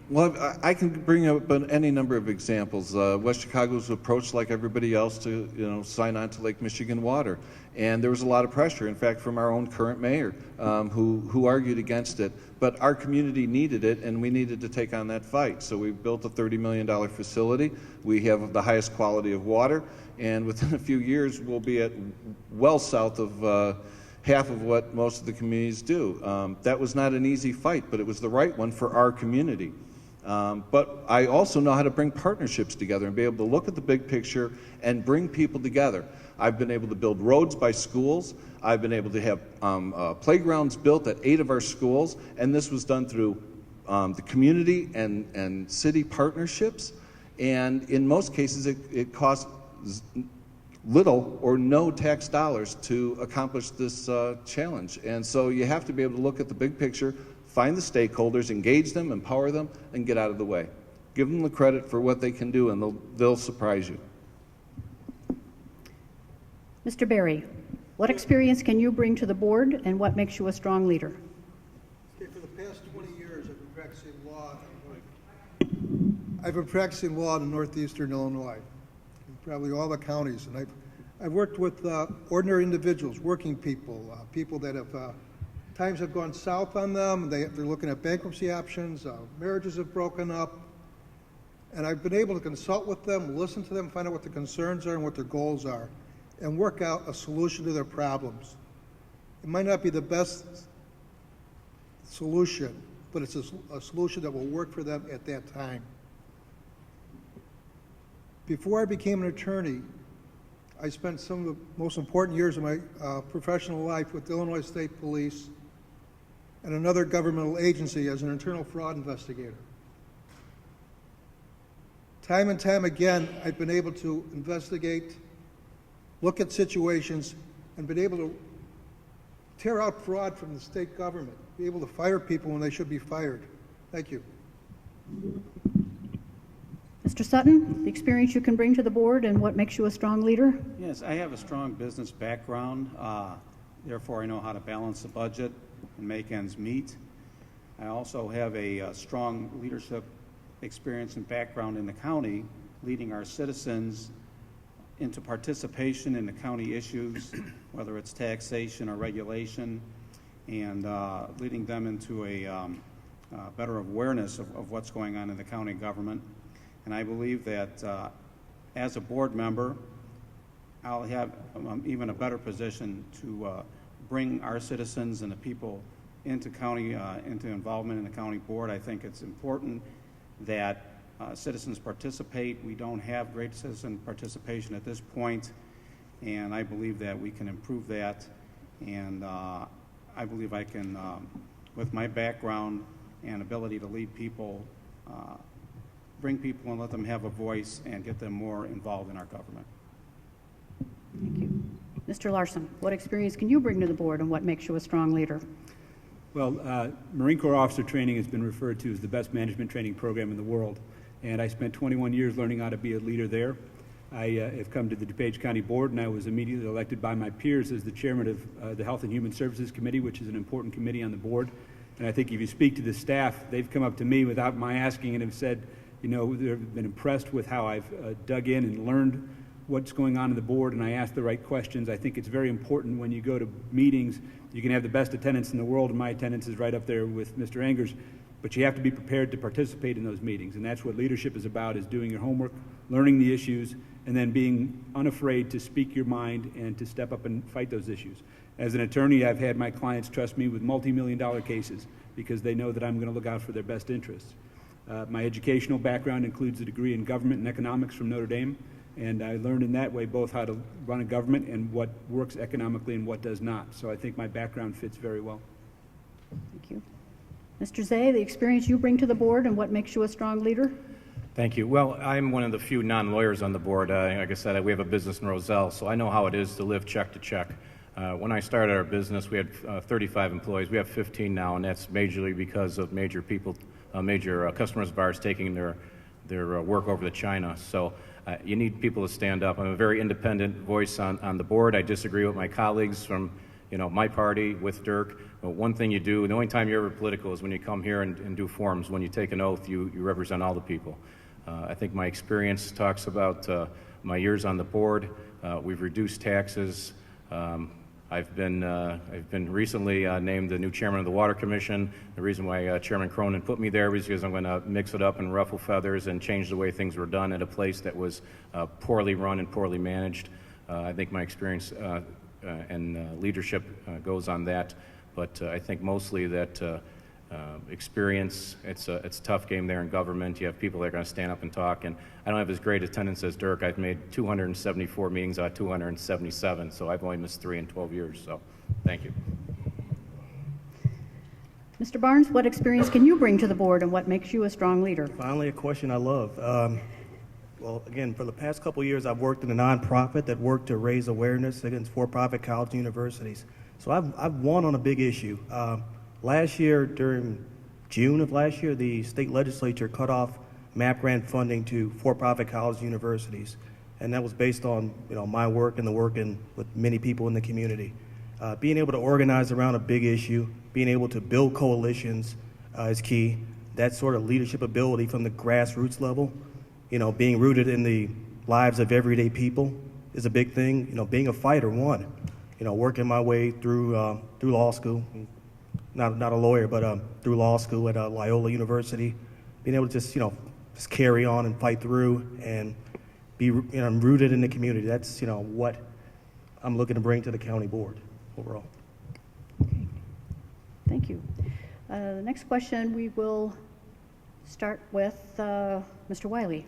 Well, I can bring up any number of examples. West Chicago was approached like everybody else to, sign on to Lake Michigan water, and there was a lot of pressure. In fact, from our own current mayor, who argued against it. But our community needed it, and we needed to take on that fight. So we built a $30 million facility. We have the highest quality of water, and within a few years, we'll be at well south of half of what most of the communities do. That was not an easy fight, but it was the right one for our community. But I also know how to bring partnerships together and be able to look at the big picture and bring people together. I've been able to build roads by schools. I've been able to have playgrounds built at 8 of our schools, and this was done through the community and city partnerships. And in most cases, it costs little or no tax dollars to accomplish this challenge. And so you have to be able to look at the big picture, find the stakeholders, engage them, empower them, and get out of the way. Give them the credit for what they can do, and they'll surprise you. Mr. Berry, what experience can you bring to the board and what makes you a strong leader? Okay, for the past 20 years, I've been practicing law in northeastern Illinois, in probably all the counties, and I've worked with ordinary individuals, working people, people that have times have gone south on them. They're looking at bankruptcy options. Marriages have broken up. And I've been able to consult with them, listen to them, find out what their concerns are and what their goals are, and work out a solution to their problems. It might not be the best solution, but it's a solution that will work for them at that time. Before I became an attorney, I spent some of the most important years of my professional life with Illinois State Police and another governmental agency as an internal fraud investigator. Time and time again, I've been able to investigate, look at situations, and been able to tear out fraud from the state government, be able to fire people when they should be fired. Thank you. Mr. Sutton, the experience you can bring to the board and what makes you a strong leader? Yes, I have a strong business background. Therefore, I know how to balance the budget and make ends meet. I also have a strong leadership experience and background in the county, leading our citizens into participation in the county issues, whether it's taxation or regulation, and leading them into a better awareness of what's going on in the county government. And I believe that as a board member, I'll have even a better position to bring our citizens and the people into county, into involvement in the county board. I think it's important that citizens participate. We don't have great citizen participation at this point, and I believe that we can improve that. And I believe I can, with my background and ability to lead people, bring people and let them have a voice and get them more involved in our government. Thank you. Mr. Larsen, what experience can you bring to the board and what makes you a strong leader? Well, Marine Corps officer training has been referred to as the best management training program in the world, and I spent 21 years learning how to be a leader there. I have come to the DuPage County Board, and I was immediately elected by my peers as the chairman of the Health and Human Services Committee, which is an important committee on the board. And I think if you speak to the staff, they've come up to me without my asking and have said, they've been impressed with how I've dug in and learned what's going on in the board, and I ask the right questions. I think it's very important when you go to meetings. You can have the best attendance in the world, and my attendance is right up there with Mr. Enger's, but you have to be prepared to participate in those meetings, and that's what leadership is about, is doing your homework, learning the issues, and then being unafraid to speak your mind and to step up and fight those issues. As an attorney, I've had my clients trust me with multi-million-dollar cases because they know that I'm going to look out for their best interests. My educational background includes a degree in government and economics from Notre Dame, and I learned in that way both how to run a government and what works economically and what does not. So I think my background fits very well. Thank you. Mr. Zay, the experience you bring to the board and what makes you a strong leader? Thank you. Well, I'm one of the few non-lawyers on the board. Like I said, we have a business in Roselle, so I know how it is to live check to check. When I started our business, we had 35 employees. We have 15 now, and that's majorly because of major customers of ours taking their work over to China. So you need people to stand up. I'm a very independent voice on the board. I disagree with my colleagues from my party, with Dirk. But one thing you do, the only time you're ever political is when you come here and do forums. When you take an oath, you represent all the people. I think my experience talks about my years on the board. We've reduced taxes. I've been recently named the new chairman of the Water Commission. The reason why Chairman Cronin put me there was because I'm going to mix it up and ruffle feathers and change the way things were done at a place that was poorly run and poorly managed. I think my experience and leadership goes on that, but I think mostly that experience. It's a tough game there in government. You have people that are going to stand up and talk, and I don't have as great attendance as Dirk. I've made 274 meetings out of 277, so I've only missed 3 in 12 years, so thank you. Mr. Barnes, what experience can you bring to the board and what makes you a strong leader? Finally, a question I love. Well, again, for the past couple of years, I've worked in a nonprofit that worked to raise awareness against for-profit college universities. So I've won on a big issue. Last year, during June of last year, the state legislature cut off MAP grant funding to for-profit college universities, and that was based on my work and the work with many people in the community. Being able to organize around a big issue, being able to build coalitions is key. That sort of leadership ability from the grassroots level, being rooted in the lives of everyday people is a big thing. Being a fighter, one. Working my way through law school. Not a lawyer, but through law school at Loyola University, being able to just carry on and fight through and be rooted in the community. That's what I'm looking to bring to the county board overall. Okay. Thank you. The next question we will start with Mr. Wiley.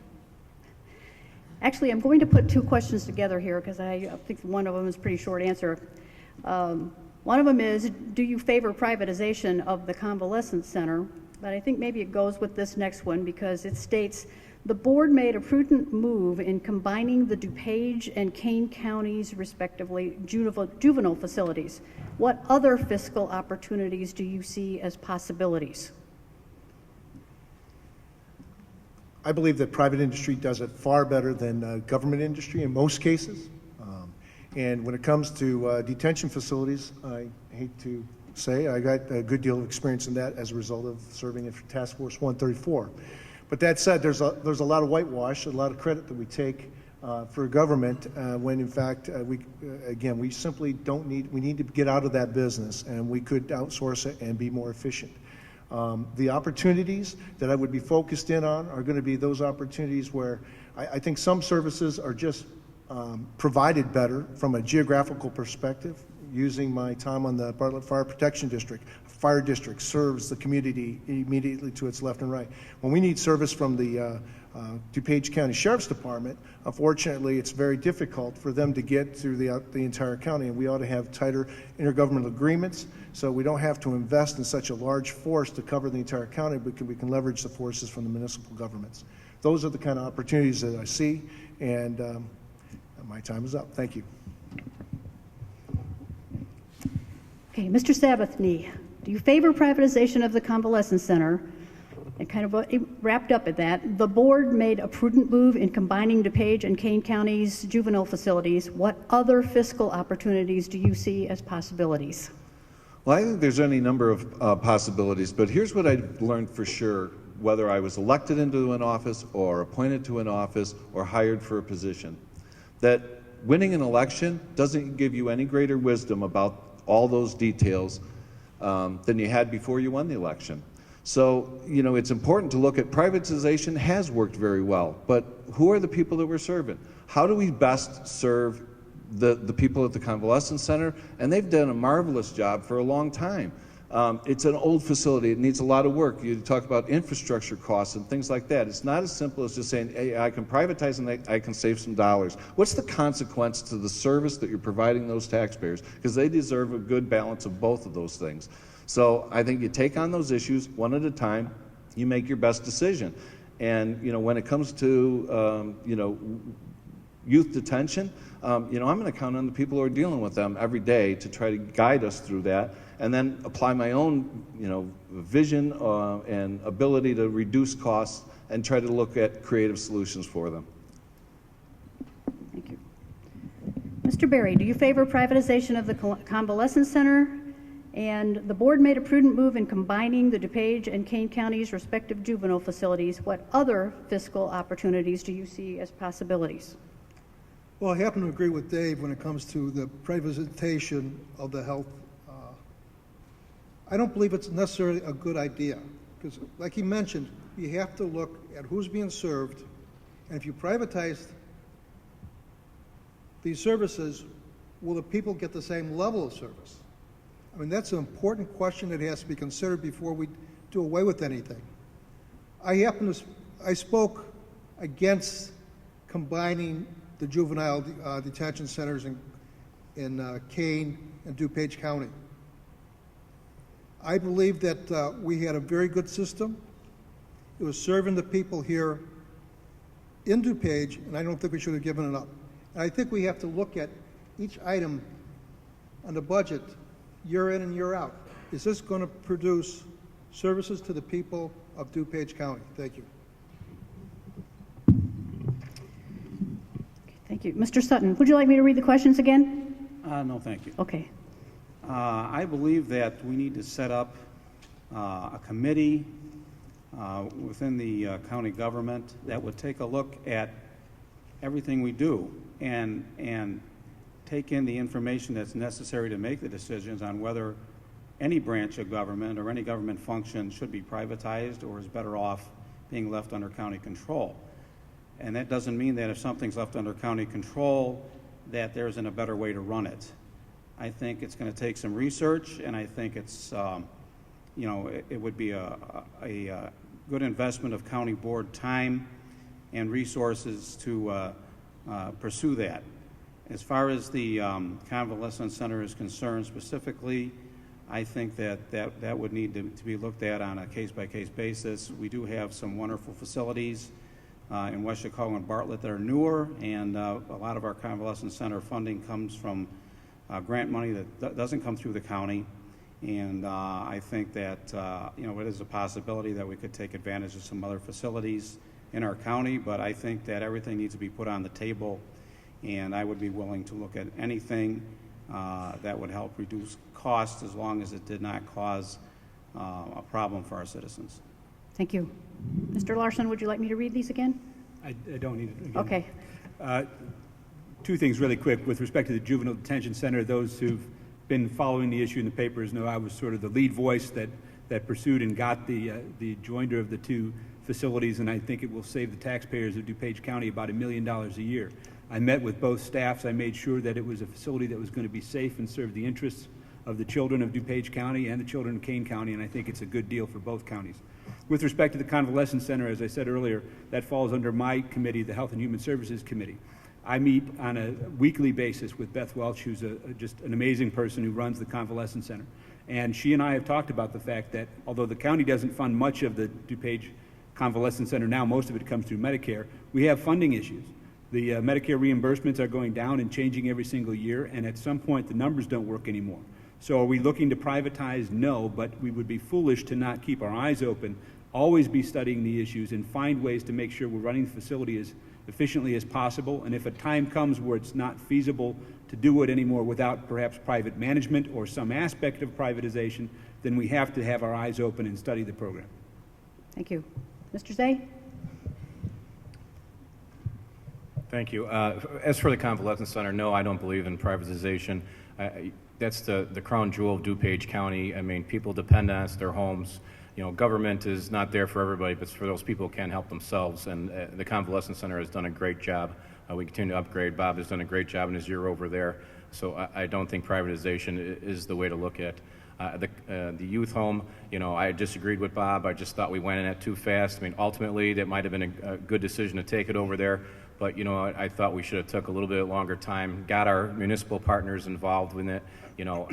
Actually, I'm going to put 2 questions together here because I think one of them is a pretty short answer. One of them is, do you favor privatization of the convalescent center? But I think maybe it goes with this next one because it states, the board made a prudent move in combining the DuPage and Kane counties, respectively, juvenile facilities. What other fiscal opportunities do you see as possibilities? I believe that private industry does it far better than government industry in most cases. And when it comes to detention facilities, I hate to say I got a good deal of experience in that as a result of serving in Task Force 134. But that said, there's a lot of whitewash, a lot of credit that we take for government when in fact we simply don't need. We need to get out of that business, and we could outsource it and be more efficient. The opportunities that I would be focused in on are going to be those opportunities where I think some services are just provided better from a geographical perspective. Using my time on the Bartlett Fire Protection District, fire district serves the community immediately to its left and right. When we need service from the DuPage County Sheriff's Department, unfortunately, it's very difficult for them to get through the entire county, and we ought to have tighter intergovernmental agreements so we don't have to invest in such a large force to cover the entire county, but we can leverage the forces from the municipal governments. Those are the kind of opportunities that I see, and my time is up. Thank you. Okay, Mr. Sabathne, do you favor privatization of the convalescent center? And kind of wrapped up at that, the board made a prudent move in combining DuPage and Kane County's juvenile facilities. What other fiscal opportunities do you see as possibilities? Well, I think there's any number of possibilities, but here's what I've learned for sure, whether I was elected into an office or appointed to an office or hired for a position, that winning an election doesn't give you any greater wisdom about all those details than you had before you won the election. So, you know, it's important to look at privatization has worked very well, but who are the people that we're serving? How do we best serve the people at the convalescence center? And they've done a marvelous job for a long time. It's an old facility. It needs a lot of work. You talk about infrastructure costs and things like that. It's not as simple as just saying, hey, I can privatize and I can save some dollars. What's the consequence to the service that you're providing those taxpayers? Because they deserve a good balance of both of those things. So I think you take on those issues one at a time, you make your best decision. And, you know, when it comes to, you know, youth detention, you know, I'm going to count on the people who are dealing with them every day to try to guide us through that, and then apply my own, you know, vision and ability to reduce costs and try to look at creative solutions for them. Thank you. Mr. Berry, do you favor privatization of the convalescence center? And the board made a prudent move in combining the DuPage and Kane County's respective juvenile facilities. What other fiscal opportunities do you see as possibilities? Well, I happen to agree with Dave when it comes to the privatization of the health. I don't believe it's necessarily a good idea because, like he mentioned, you have to look at who's being served, and if you privatize these services, will the people get the same level of service? I mean, that's an important question that has to be considered before we do away with anything. I spoke against combining the juvenile detention centers in Kane and DuPage County. I believe that we had a very good system. It was serving the people here in DuPage, and I don't think we should have given it up. And I think we have to look at each item on the budget year in and year out. Is this going to produce services to the people of DuPage County? Thank you. Thank you. Mr. Sutton, would you like me to read the questions again? No, thank you. Okay. I believe that we need to set up a committee within the county government that would take a look at everything we do and take in the information that's necessary to make the decisions on whether any branch of government or any government function should be privatized or is better off being left under county control. And that doesn't mean that if something's left under county control that there isn't a better way to run it. I think it's going to take some research, and I think it's, you know, it would be a good investment of county board time and resources to pursue that. As far as the convalescence center is concerned specifically, I think that would need to be looked at on a case-by-case basis. We do have some wonderful facilities in West Chicago and Bartlett that are newer, and a lot of our convalescence center funding comes from grant money that doesn't come through the county. And I think that, you know, it is a possibility that we could take advantage of some other facilities in our county, but I think that everything needs to be put on the table, and I would be willing to look at anything that would help reduce costs as long as it did not cause a problem for our citizens. Thank you. Mr. Larsen, would you like me to read these again? I don't need it again. Okay. Two things really quick. With respect to the Juvenile Detention Center, those who've been following the issue in the papers know I was sort of the lead voice that pursued and got the joinder of the two facilities, and I think it will save the taxpayers of DuPage County about $1 million a year. I met with both staffs. I made sure that it was a facility that was going to be safe and serve the interests of the children of DuPage County and the children of Kane County, and I think it's a good deal for both counties. With respect to the convalescence center, as I said earlier, that falls under my committee, the Health and Human Services Committee. I meet on a weekly basis with Beth Welch, who's just an amazing person who runs the convalescence center. And she and I have talked about the fact that although the county doesn't fund much of the DuPage Convalescence Center now, most of it comes through Medicare, we have funding issues. The Medicare reimbursements are going down and changing every single year, and at some point the numbers don't work anymore. So are we looking to privatize? No, but we would be foolish to not keep our eyes open always be studying the issues and find ways to make sure we're running the facility as efficiently as possible. And if a time comes where it's not feasible to do it anymore without perhaps private management or some aspect of privatization, then we have to have our eyes open and study the program. Thank you. Mr. Zay? Thank you. As for the convalescent center, no, I don't believe in privatization. That's the crown jewel of DuPage County. I mean, people depend on us, their homes. You know, government is not there for everybody, but it's for those people who can't help themselves. And the convalescent center has done a great job. We continue to upgrade. Bob has done a great job in his year over there. So I don't think privatization is the way to look at the youth home. You know, I disagreed with Bob. I just thought we went in it too fast. I mean, ultimately, that might have been a good decision to take it over there. But, you know, I thought we should have took a little bit longer time, got our municipal partners involved in it. You know,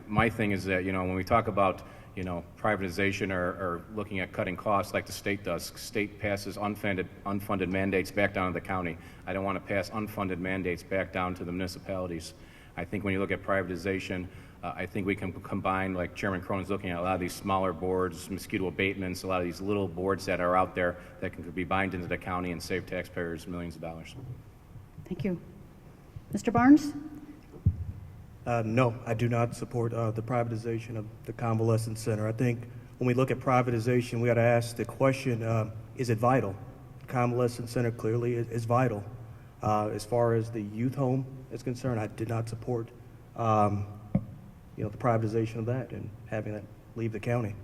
my thing is that, you know, when we talk about, you know, privatization or looking at cutting costs like the state does, state passes unfunded mandates back down to the county. I don't want to pass unfunded mandates back down to the municipalities. I think when you look at privatization, I think we can combine, like Chairman Cronin's looking at, a lot of these smaller boards, mosquito abatements, a lot of these little boards that are out there that can be combined into the county and save taxpayers millions of dollars. Thank you. Mr. Barnes? No, I do not support the privatization of the convalescent center. I think when we look at privatization, we got to ask the question, is it vital? The convalescent center clearly is vital. As far as the youth home is concerned, I did not support the privatization of that and having that leave the county.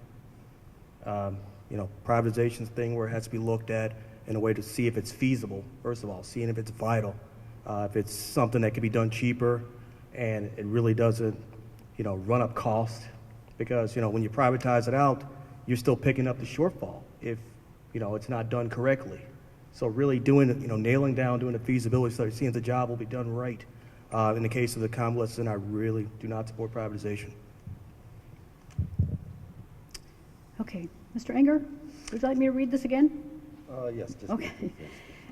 Privatization is a thing where it has to be looked at in a way to see if it's feasible, first of all, seeing if it's vital. If it's something that can be done cheaper and it really doesn't, run up cost. Because, when you privatize it out, you're still picking up the shortfall if, it's not done correctly. So really doing it, nailing down, doing the feasibility study, seeing if the job will be done right. In the case of the convalescent, I really do not support privatization. Okay. Mr. Enger, would you like me to read this again? Yes. Okay.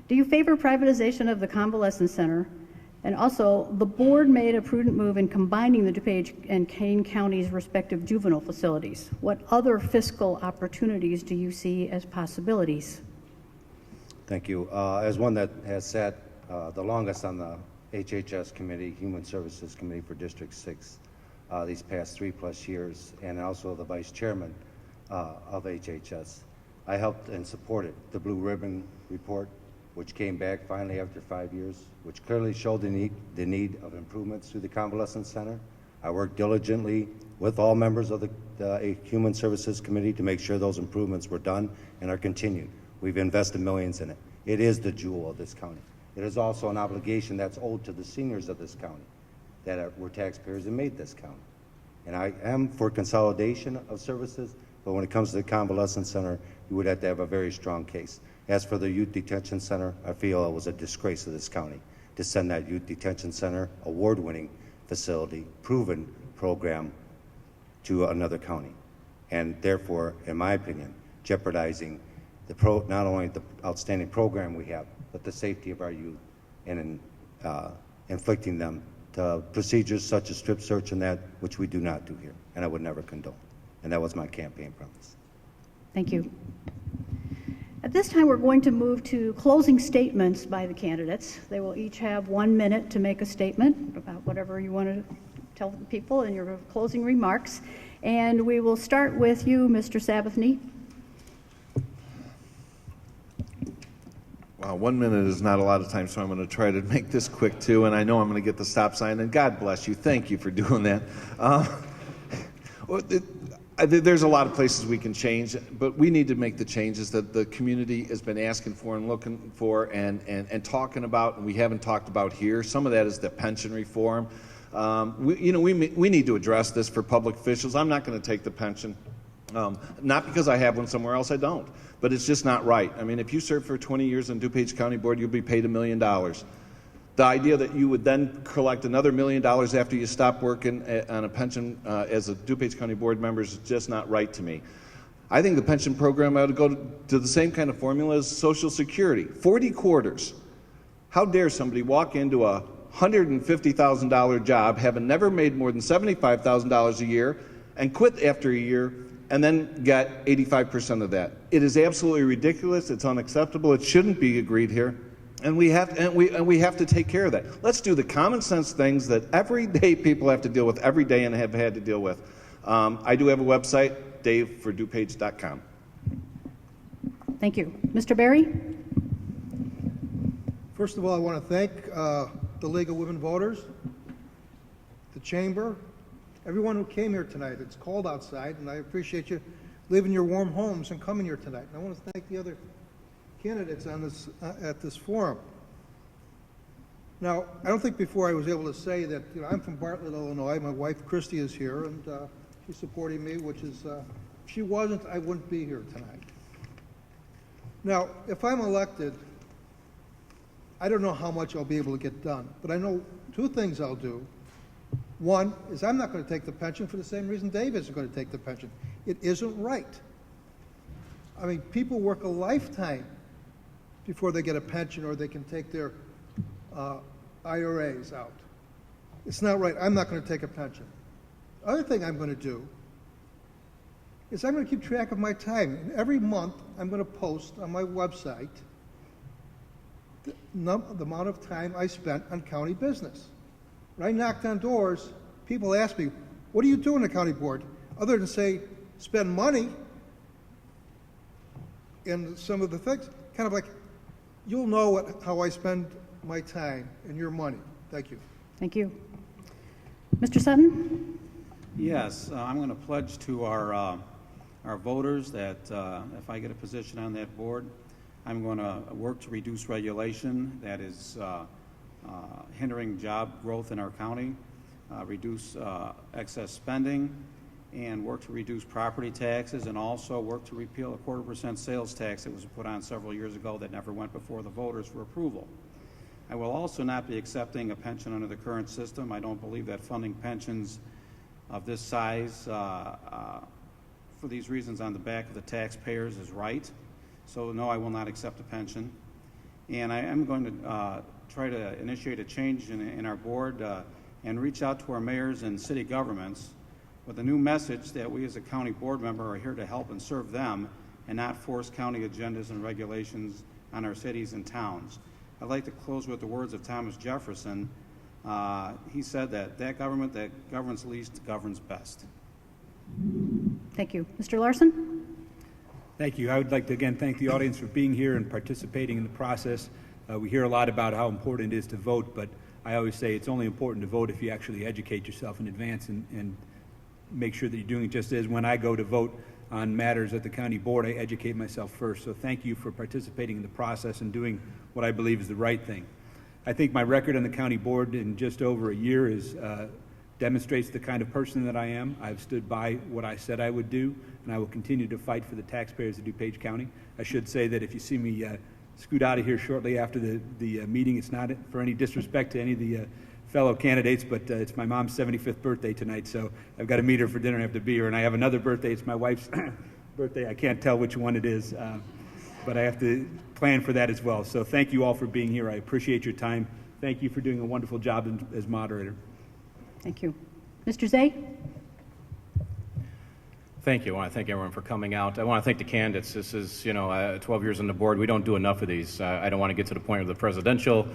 Do you favor privatization of the convalescent center? And also, the board made a prudent move in combining the DuPage and Kane counties' respective juvenile facilities. What other fiscal opportunities do you see as possibilities? Thank you. As one that has sat the longest on the HHS committee, Human Services Committee for District 6, these past 3+ years, and also the vice chairman of HHS, I helped and supported the Blue Ribbon report, which came back finally after 5 years, which clearly showed the need of improvements to the convalescent center. I worked diligently with all members of the Human Services Committee to make sure those improvements were done and are continued. We've invested millions in it. It is the jewel of this county. It is also an obligation that's owed to the seniors of this county that were taxpayers and made this county. And I am for consolidation of services, but when it comes to the convalescent center, you would have to have a very strong case. As for the youth detention center, I feel it was a disgrace of this county to send that youth detention center, award-winning facility, proven program, to another county. And therefore, in my opinion, jeopardizing not only the outstanding program we have, but the safety of our youth, and inflicting them to procedures such as strip search and that, which we do not do here, and I would never condone. And that was my campaign promise. Thank you. At this time, we're going to move to closing statements by the candidates. They will each have 1 minute to make a statement about whatever you want to tell the people in your closing remarks. And we will start with you, Mr. Sabathne. Wow, 1 minute is not a lot of time, so I'm going to try to make this quick too. And I know I'm going to get the stop sign, and God bless you. Thank you for doing that. There's a lot of places we can change, but we need to make the changes that the community has been asking for and looking for and talking about, and we haven't talked about here. Some of that is the pension reform. We need to address this for public officials. I'm not going to take the pension, not because I have one somewhere else, I don't, but it's just not right. I mean, if you serve for 20 years on DuPage County Board, you'll be paid $1 million. The idea that you would then collect another $1 million after you stop working on a pension as a DuPage County Board member is just not right to me. I think the pension program ought to go to the same kind of formula as Social Security. 40 quarters. How dare somebody walk into a $150,000 job, having never made more than $75,000 a year, and quit after a year and then get 85% of that. It is absolutely ridiculous. It's unacceptable. It shouldn't be agreed here. And we have to take care of that. Let's do the common sense things that everyday people have to deal with every day and have had to deal with. I do have a website, DaveForDuPage.com. Thank you. Mr. Berry? First of all, I want to thank the League of Women Voters, the Chamber, everyone who came here tonight. It's cold outside, and I appreciate you leaving your warm homes and coming here tonight. And I want to thank the other candidates on this at this forum. Now, I don't think before I was able to say that I'm from Bartlett, Illinois. My wife Christy is here, and she's supporting me, which is if she wasn't, I wouldn't be here tonight. Now, if I'm elected, I don't know how much I'll be able to get done, but I know two things I'll do. One is I'm not going to take the pension for the same reason Dave isn't going to take the pension. It isn't right. I mean, people work a lifetime before they get a pension or they can take their IRAs out. It's not right. I'm not going to take a pension. The other thing I'm going to do is I'm going to keep track of my time. And every month, I'm going to post on my website the amount of time I spent on county business. When I knocked on doors, people ask me, what do you do in the county board? Other than say, spend money and some of the things, kind of like, you'll know how I spend my time and your money. Thank you. Thank you. Mr. Sutton? Yes, I'm going to pledge to our voters that if I get a position on that board, I'm going to work to reduce regulation that is hindering job growth in our county, reduce excess spending, and work to reduce property taxes, and also work to repeal a 0.25% sales tax that was put on several years ago that never went before the voters for approval. I will also not be accepting a pension under the current system. I don't believe that funding pensions of this size for these reasons on the back of the taxpayers is right. So no, I will not accept a pension. And I am going to try to initiate a change in our board and reach out to our mayors and city governments with a new message that we as a county board member are here to help and serve them and not force county agendas and regulations on our cities and towns. I'd like to close with the words of Thomas Jefferson. He said that government that governs least governs best. Thank you. Mr. Larsen? Thank you. I would like to again thank the audience for being here and participating in the process. We hear a lot about how important it is to vote, but I always say it's only important to vote if you actually educate yourself in advance and make sure that you're doing it just as when I go to vote on matters at the county board, I educate myself first. So thank you for participating in the process and doing what I believe is the right thing. I think my record on the county board in just over a year demonstrates the kind of person that I am. I've stood by what I said I would do, and I will continue to fight for the taxpayers of DuPage County. I should say that if you see me scoot out of here shortly after the meeting, it's not for any disrespect to any of the fellow candidates, but it's my mom's 75th birthday tonight, so I've got to meet her for dinner. I have to be here, and I have another birthday. It's my wife's birthday. I can't tell which one it is, but I have to plan for that as well. So thank you all for being here. I appreciate your time. Thank you for doing a wonderful job as moderator. Thank you. Mr. Zay? Thank you. I want to thank everyone for coming out. I want to thank the candidates. This is, 12 years on the board. We don't do enough of these. I don't want to get to the point of the presidential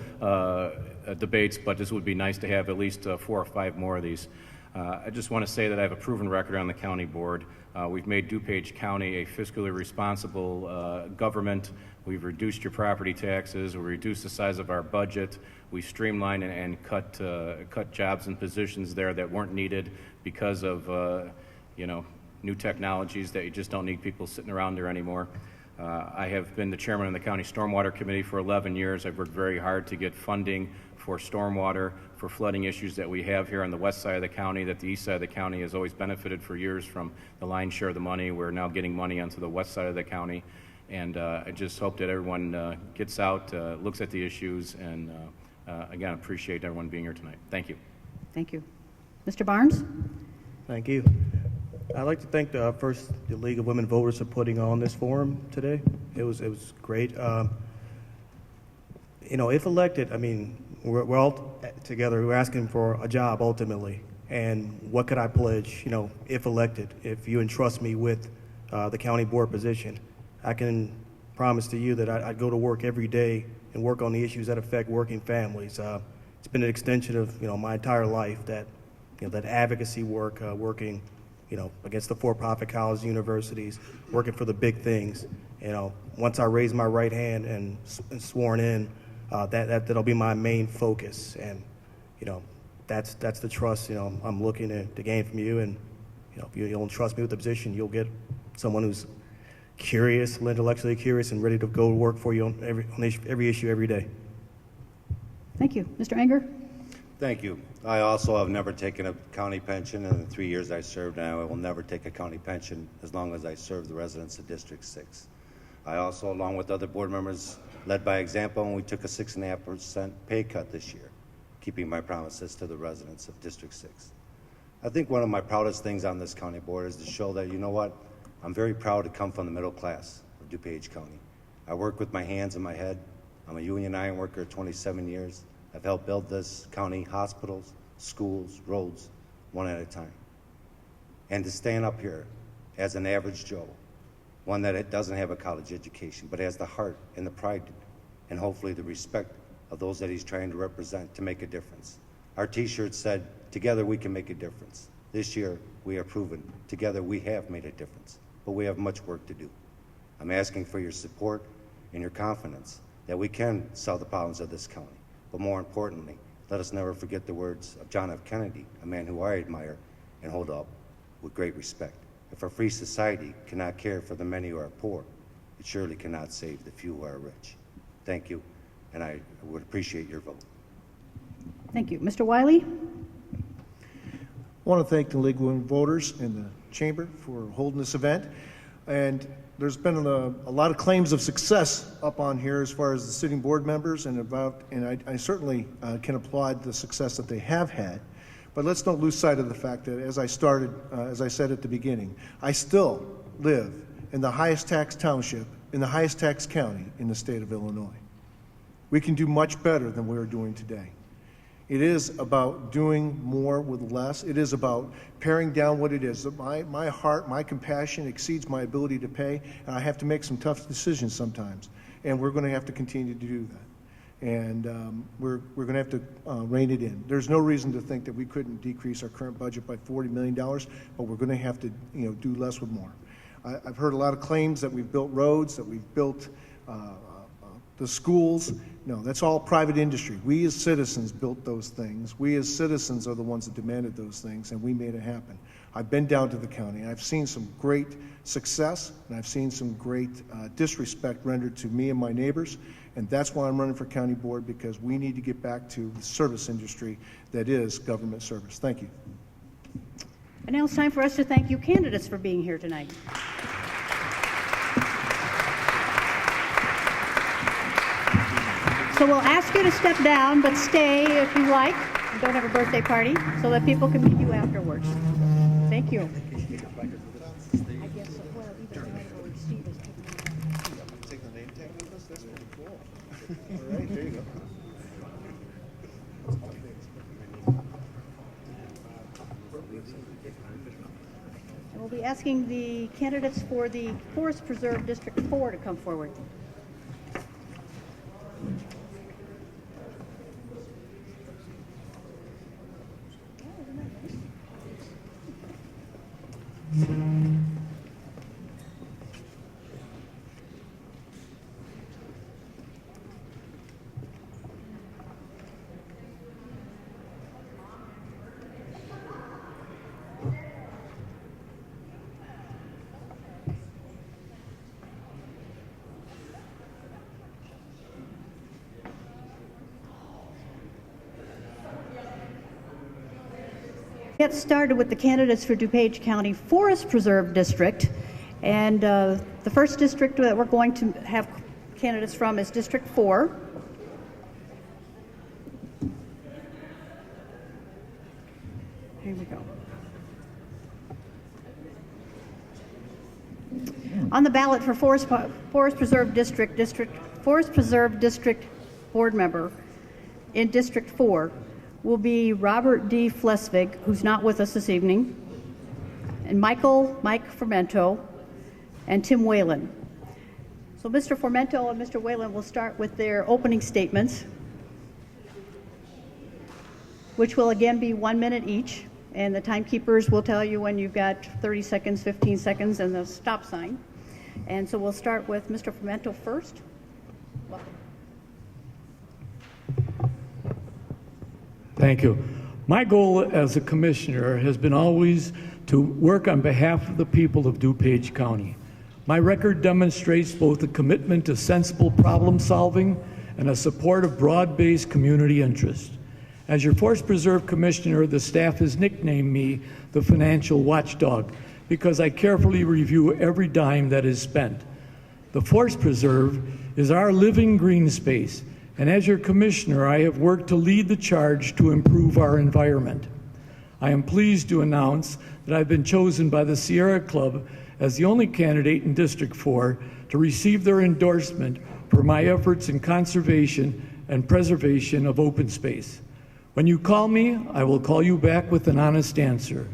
debates, but this would be nice to have at least 4 or 5 more of these. I just want to say that I have a proven record on the county board. We've made DuPage County a fiscally responsible government. We've reduced your property taxes. We reduced the size of our budget. We streamlined and cut jobs and positions there that weren't needed because of, new technologies that you just don't need people sitting around there anymore. I have been the chairman of the county stormwater committee for 11 years. I've worked very hard to get funding for stormwater, for flooding issues that we have here on the west side of the county, that the east side of the county has always benefited for years from the lion's share of the money. We're now getting money onto the west side of the county. And I just hope that everyone gets out, looks at the issues, and again, appreciate everyone being here tonight. Thank you. Thank you. Mr. Barnes? Thank you. I'd like to thank the League of Women Voters for putting on this forum today. It was great. If elected, we're all together. We're asking for a job ultimately, And what could I pledge, if elected, if you entrust me with the county board position? I can promise to you that I'd go to work every day and work on the issues that affect working families. It's been an extension of, my entire life, that advocacy work, working, against the for-profit colleges, universities, working for the big things. Once I raise my right hand and sworn in, that'll be my main focus. And, that's the trust, I'm looking to gain from you. And, if you don't trust me with the position, you'll get someone who's curious, intellectually curious, and ready to go to work for you on every issue every day. Thank you. Mr. Enger? Thank you. I also have never taken a county pension in the 3 years I served, and I will never take a county pension as long as I serve the residents of District 6. I also, along with other board members, led by example, and we took a 6.5% pay cut this year, keeping my promises to the residents of District 6. I think one of my proudest things on this county board is to show that, I'm very proud to come from the middle class of DuPage County. I work with my hands and my head. I'm a union iron worker 27 years. I've helped build this county hospitals, schools, roads, one at a time. And to stand up here as an average Joe, one that doesn't have a college education, but has the heart and the pride and hopefully the respect of those that he's trying to represent to make a difference. Our t-shirt said, "Together we can make a difference." This year, we have proven, together we have made a difference, but we have much work to do. I'm asking for your support and your confidence that we can solve the problems of this county. But more importantly, let us never forget the words of John F. Kennedy, a man who I admire and hold up with great respect. If a free society cannot care for the many who are poor, it surely cannot save the few who are rich. Thank you, and I would appreciate your vote. Thank you. Mr. Wiley? I want to thank the League of Women Voters and the Chamber for holding this event. And there's been a lot of claims of success up on here as far as the sitting board members, and I certainly can applaud the success that they have had. But let's not lose sight of the fact that as I said at the beginning, I still live in the highest tax township, in the highest tax county in the state of Illinois. We can do much better than we're doing today. It is about doing more with less. It is about paring down what it is. My heart, my compassion exceeds my ability to pay, and I have to make some tough decisions sometimes. And we're going to have to continue to do that. And we're going to have to rein it in. There's no reason to think that we couldn't decrease our current budget by $40 million, but we're going to have to do less with more. I've heard a lot of claims that we've built roads, that we've built the schools. No, that's all private industry. We as citizens built those things. We as citizens are the ones that demanded those things, and we made it happen. I've been down to the county, and I've seen some great success, and I've seen some great disrespect rendered to me and my neighbors, and that's why I'm running for county board, because we need to get back to the service industry that is government service. Thank you. And now it's time for us to thank you candidates for being here tonight. So we'll ask you to step down, but stay if you like. You don't have a birthday party, so that people can meet you afterwards. Thank you. I guess, well, either Ed or Steve is taking it. Take the name tag with us? That's pretty cool. All right, there you go. And we'll be asking the candidates for the Forest Preserve District 4 to come forward. Get started with the candidates for DuPage County Forest Preserve District, and the first district that we're going to have candidates from is District 4. Here we go. On the ballot for Forest Preserve District board member in District 4, will be Robert D. Flesvig, who's not with us this evening, and Mike Formento, and Tim Whelan. So Mr. Formento and Mr. Whelan will start with their opening statements, which will again be 1 minute each, and the timekeepers will tell you when you've got 30 seconds, 15 seconds, and the stop sign. And so we'll start with Mr. Formento first. Welcome. Thank you. My goal as a commissioner has been always to work on behalf of the people of DuPage County. My record demonstrates both a commitment to sensible problem solving and a support of broad-based community interest. As your Forest Preserve Commissioner, the staff has nicknamed me the financial watchdog because I carefully review every dime that is spent. The Forest Preserve is our living green space, and as your commissioner, I have worked to lead the charge to improve our environment. I am pleased to announce that I've been chosen by the Sierra Club as the only candidate in District 4 to receive their endorsement for my efforts in conservation and preservation of open space. When you call me, I will call you back with an honest answer.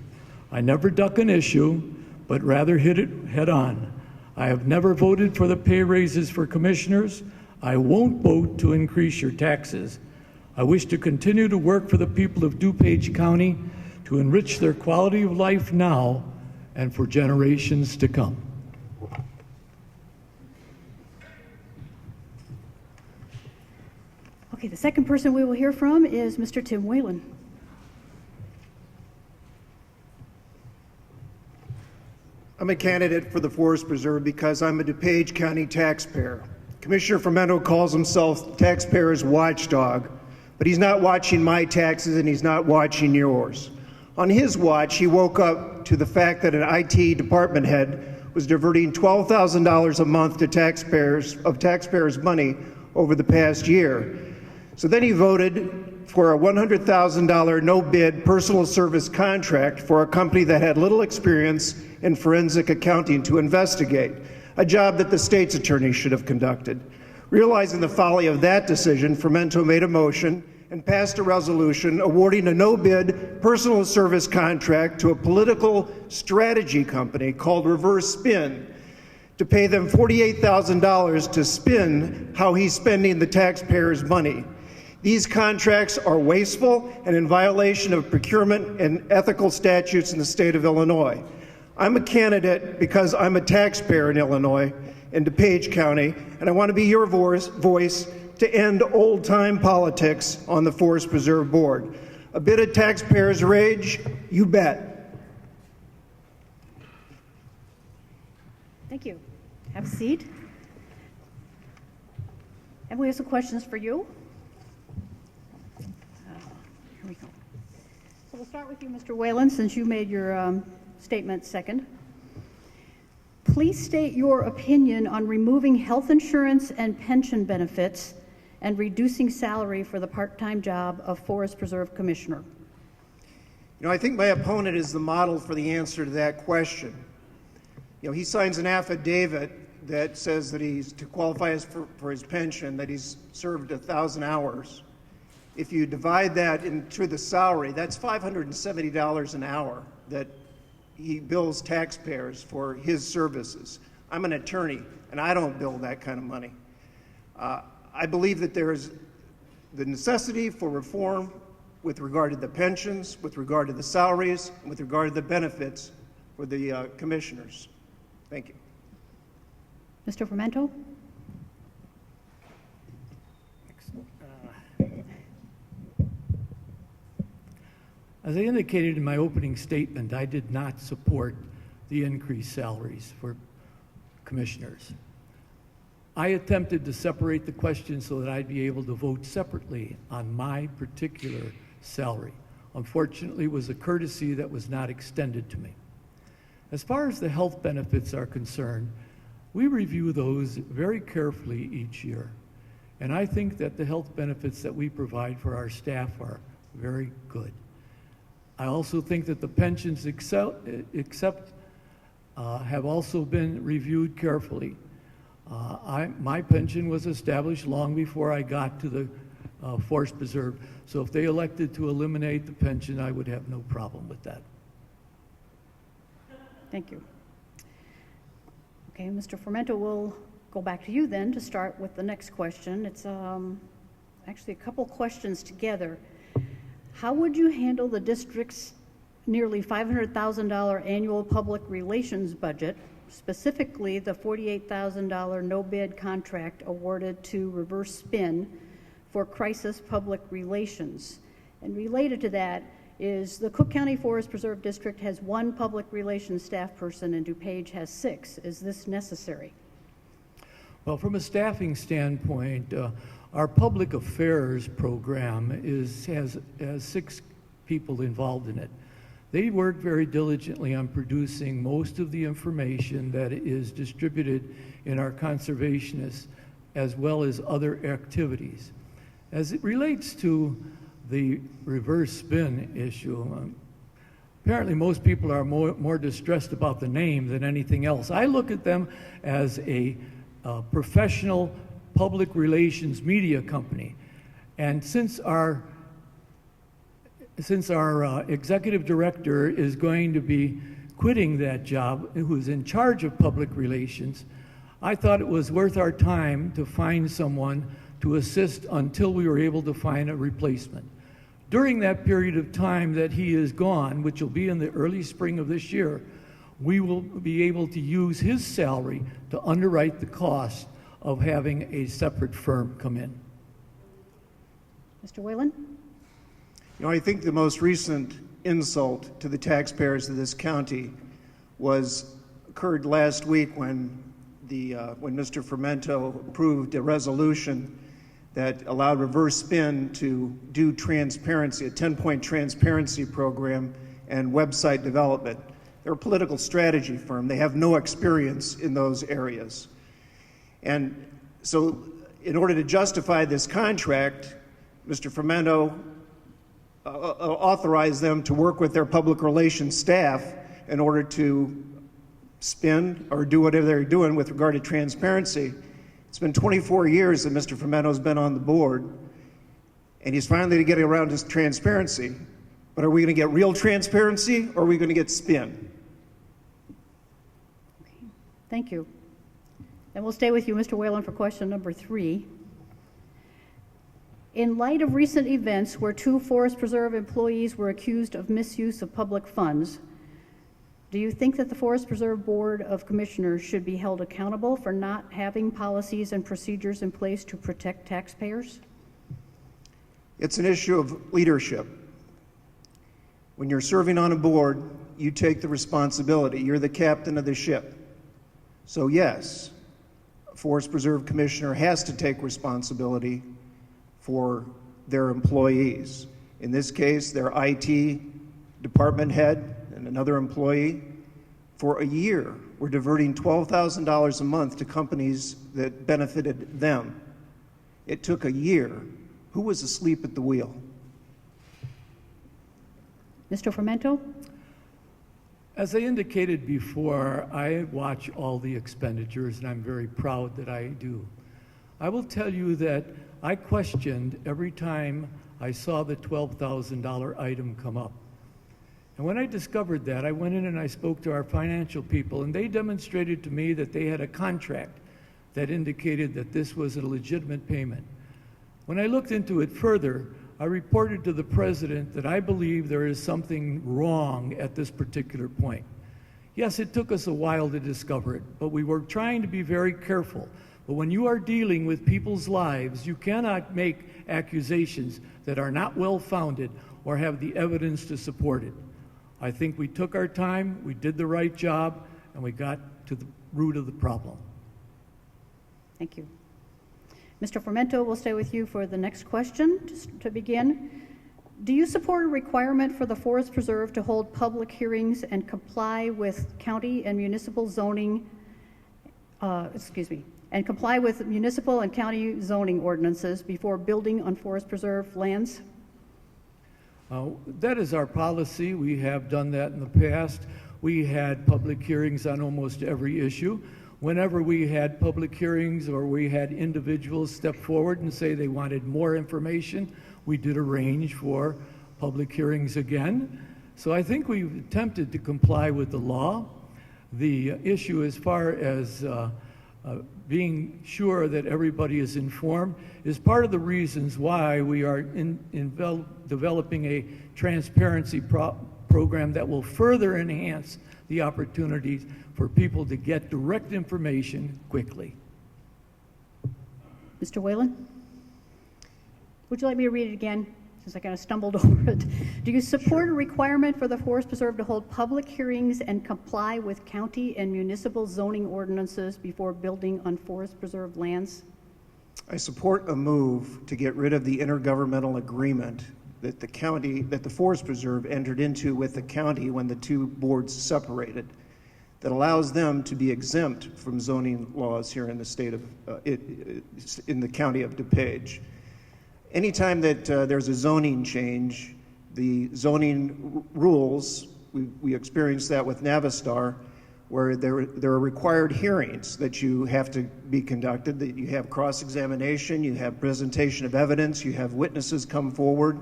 I never duck an issue, but rather hit it head on. I have never voted for the pay raises for commissioners. I won't vote to increase your taxes. I wish to continue to work for the people of DuPage County to enrich their quality of life now and for generations to come. Okay, the second person we will hear from is Mr. Tim Whelan. I'm a candidate for the Forest Preserve because I'm a DuPage County taxpayer. Commissioner Formento calls himself taxpayer's watchdog, but he's not watching my taxes and he's not watching yours. On his watch, he woke up to the fact that an IT department head was diverting $12,000 a month to taxpayers' money over the past year. So then he voted for a $100,000 no-bid personal service contract for a company that had little experience in forensic accounting to investigate, a job that the state's attorney should have conducted. Realizing the folly of that decision, Formento made a motion and passed a resolution awarding a no-bid personal service contract to a political strategy company called Reverse Spin to pay them $48,000 to spin how he's spending the taxpayers' money. These contracts are wasteful and in violation of procurement and ethical statutes in the state of Illinois. I'm a candidate because I'm a taxpayer in Illinois, in DuPage County, and I want to be your voice to end old-time politics on the Forest Preserve Board. A bit of taxpayers' rage, you bet. Thank you. Have a seat. And we have some questions for you. Here we go. So we'll start with you, Mr. Whelan, since you made your statement second. Please state your opinion on removing health insurance and pension benefits and reducing salary for the part-time job of Forest Preserve Commissioner. You know, I think my opponent is the model for the answer to that question. You know, he signs an affidavit that says that he's, to qualify for his pension, that he's served 1,000 hours. If you divide that into the salary, that's $570 an hour that he bills taxpayers for his services. I'm an attorney, and I don't bill that kind of money. I believe that there is the necessity for reform with regard to the pensions, with regard to the salaries, and with regard to the benefits for the commissioners. Thank you. Mr. Formento? As I indicated in my opening statement, I did not support the increased salaries for commissioners. I attempted to separate the questions so that I'd be able to vote separately on my particular salary. Unfortunately, it was a courtesy that was not extended to me. As far as the health benefits are concerned, we review those very carefully each year. And I think that the health benefits that we provide for our staff are very good. I also think that the pensions have also been reviewed carefully. My pension was established long before I got to the Forest Preserve. So if they elected to eliminate the pension, I would have no problem with that. Thank you. Okay, Mr. Formento, we'll go back to you then to start with the next question. It's actually a couple questions together. How would you handle the district's nearly $500,000 annual public relations budget, specifically the $48,000 no-bid contract awarded to Reverse Spin for crisis public relations? And related to that is the Cook County Forest Preserve District has 1 public relations staff person and DuPage has 6. Is this necessary? Well, from a staffing standpoint, our public affairs program has 6 people involved in it. They work very diligently on producing most of the information that is distributed in our conservationists as well as other activities. As it relates to the reverse spin issue, apparently most people are more distressed about the name than anything else. I look at them as a professional public relations media company. And since our executive director is going to be quitting that job, who's in charge of public relations, I thought it was worth our time to find someone to assist until we were able to find a replacement. During that period of time that he is gone, which will be in the early spring of this year, we will be able to use his salary to underwrite the cost of having a separate firm come in. Mr. Whelan? You know, I think the most recent insult to the taxpayers of this county occurred last week when Mr. Formento approved a resolution that allowed Reverse Spin to do transparency, a 10-point transparency program and website development. They're a political strategy firm. They have no experience in those areas. And so in order to justify this contract, Mr. Formento authorized them to work with their public relations staff in order to spin or do whatever they're doing with regard to transparency. It's been 24 years that Mr. Formento's been on the board, and he's finally getting around to transparency. But are we going to get real transparency, or are we going to get spin? Okay. Thank you. And we'll stay with you, Mr. Whelan, for question number 3. In light of recent events where 2 Forest Preserve employees were accused of misuse of public funds, do you think that the Forest Preserve Board of Commissioners should be held accountable for not having policies and procedures in place to protect taxpayers? It's an issue of leadership. When you're serving on a board, you take the responsibility. You're the captain of the ship. So yes, a Forest Preserve Commissioner has to take responsibility for their employees. In this case, their IT department head and another employee. For a year, were diverting $12,000 a month to companies that benefited them. It took a year. Who was asleep at the wheel? Mr. Formento? As I indicated before, I watch all the expenditures, and I'm very proud that I do. I will tell you that I questioned every time I saw the $12,000 item come up. And when I discovered that, I went in and I spoke to our financial people, and they demonstrated to me that they had a contract that indicated that this was a legitimate payment. When I looked into it further, I reported to the president that I believe there is something wrong at this particular point. Yes, it took us a while to discover it, but we were trying to be very careful. But when you are dealing with people's lives, you cannot make accusations that are not well-founded or have the evidence to support it. I think we took our time, we did the right job, and we got to the root of the problem. Thank you. Mr. Formento, we'll stay with you for the next question. Just to begin, do you support a requirement for the Forest Preserve to hold public hearings and comply with county and municipal zoning, and comply with municipal and county zoning ordinances before building on Forest Preserve lands? That is our policy. We have done that in the past. We had public hearings on almost every issue. whenever we had public hearings or we had individuals step forward and say they wanted more information, we did arrange for public hearings again. So I think we've attempted to comply with the law. The issue as far as being sure that everybody is informed is part of the reasons why we are developing a transparency program that will further enhance the opportunities for people to get direct information quickly. Mr. Whelan? Would you like me to read it again, since I kind of stumbled over it? Do you support a requirement for the Forest Preserve to hold public hearings and comply with county and municipal zoning ordinances before building on Forest Preserve lands? I support a move to get rid of the intergovernmental agreement that the Forest Preserve entered into with the county when the two boards separated, that allows them to be exempt from zoning laws here in the state of, in the county of DuPage. Anytime that there's a zoning change, the zoning rules, we experienced that with Navistar, where there are required hearings that you have to be conducted, that you have cross-examination, you have presentation of evidence, you have witnesses come forward,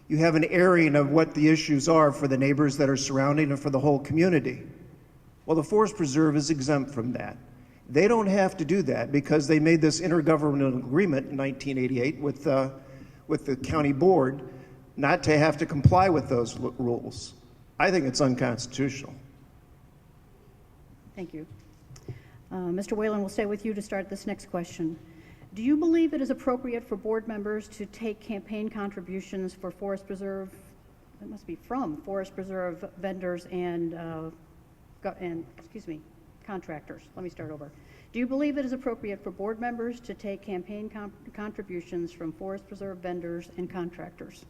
you have an airing of what the issues are for the neighbors that are surrounding and for the whole community. Well, the Forest Preserve is exempt from that. They don't have to do that because they made this intergovernmental agreement in 1988 with the county board not to have to comply with those rules. I think it's unconstitutional. Thank you. Mr. Whelan, we'll stay with you to start this next question. Do you believe it is appropriate for board members to take campaign contributions for Forest Preserve, it must be from Forest Preserve vendors and contractors? Let me start over. Do you believe it is appropriate for board members to take campaign contributions from Forest Preserve vendors and contractors?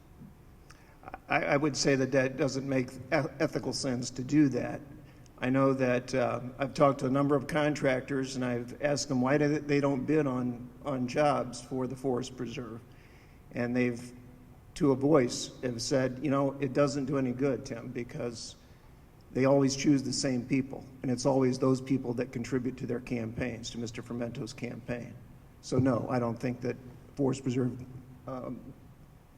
I would say that that doesn't make ethical sense to do that. I know that I've talked to a number of contractors and I've asked them why they don't bid on jobs for the Forest Preserve. And they've, to a voice, have said, you know, it doesn't do any good, Tim, because they always choose the same people. And it's always those people that contribute to their campaigns, to Mr. Formento's campaign. So no, I don't think that Forest Preserve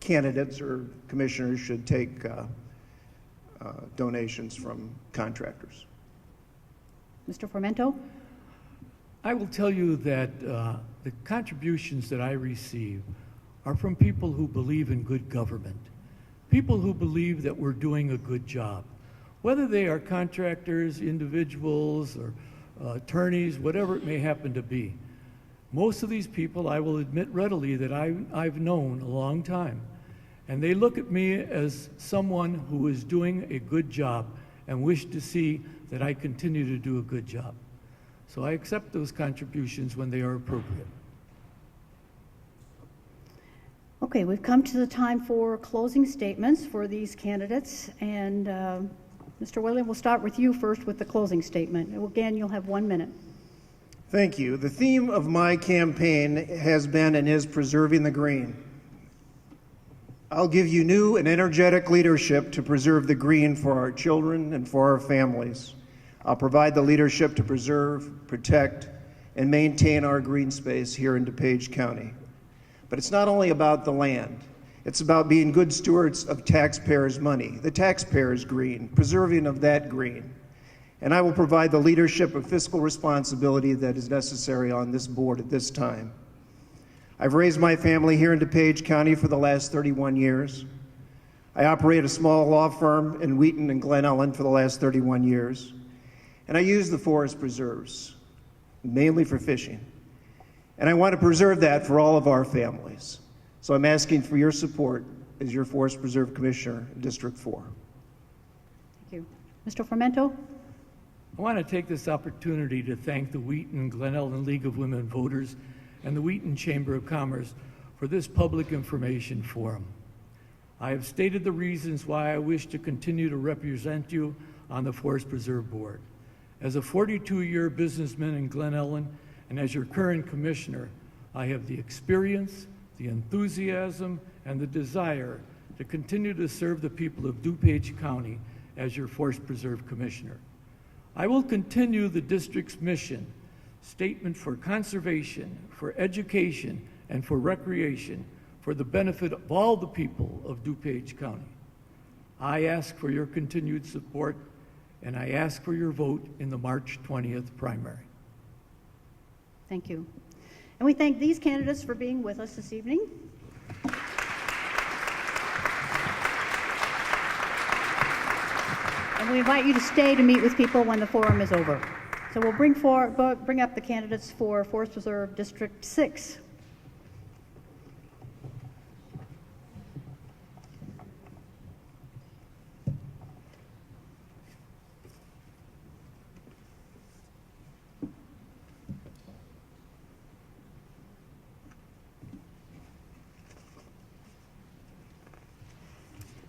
candidates or commissioners should take donations from contractors. Mr. Formento? I will tell you that the contributions that I receive are from people who believe in good government, people who believe that we're doing a good job, whether they are contractors, individuals, or attorneys, whatever it may happen to be. Most of these people, I will admit readily, that I've known a long time, and they look at me as someone who is doing a good job and wish to see that I continue to do a good job. So I accept those contributions when they are appropriate. Okay, we've come to the time for closing statements for these candidates, and Mr. Whelan, we'll start with you first with the closing statement. Again, you'll have 1 minute. Thank you. The theme of my campaign has been and is preserving the green. I'll give you new and energetic leadership to preserve the green for our children and for our families. I'll provide the leadership to preserve, protect, and maintain our green space here in DuPage County. But it's not only about the land. It's about being good stewards of taxpayers' money, the taxpayers' green, preserving of that green. And I will provide the leadership of fiscal responsibility that is necessary on this board at this time. I've raised my family here in DuPage County for the last 31 years. I operate a small law firm in Wheaton and Glen Ellen for the last 31 years. And I use the forest preserves, mainly for fishing. And I want to preserve that for all of our families. So I'm asking for your support as your Forest Preserve Commissioner in District 4. Thank you. Mr. Formento? I want to take this opportunity to thank the Wheaton and Glen Ellen League of Women Voters and the Wheaton Chamber of Commerce for this public information forum. I have stated the reasons why I wish to continue to represent you on the Forest Preserve Board. As a 42-year businessman in Glen Ellen and as your current commissioner, I have the experience, the enthusiasm, and the desire to continue to serve the people of DuPage County as your Forest Preserve Commissioner. I will continue the district's mission statement for conservation, for education, and for recreation for the benefit of all the people of DuPage County. I ask for your continued support, and I ask for your vote in the March 20th primary. Thank you. And we thank these candidates for being with us this evening. And we invite you to stay to meet with people when the forum is over. So we'll bring up the candidates for Forest Preserve District 6.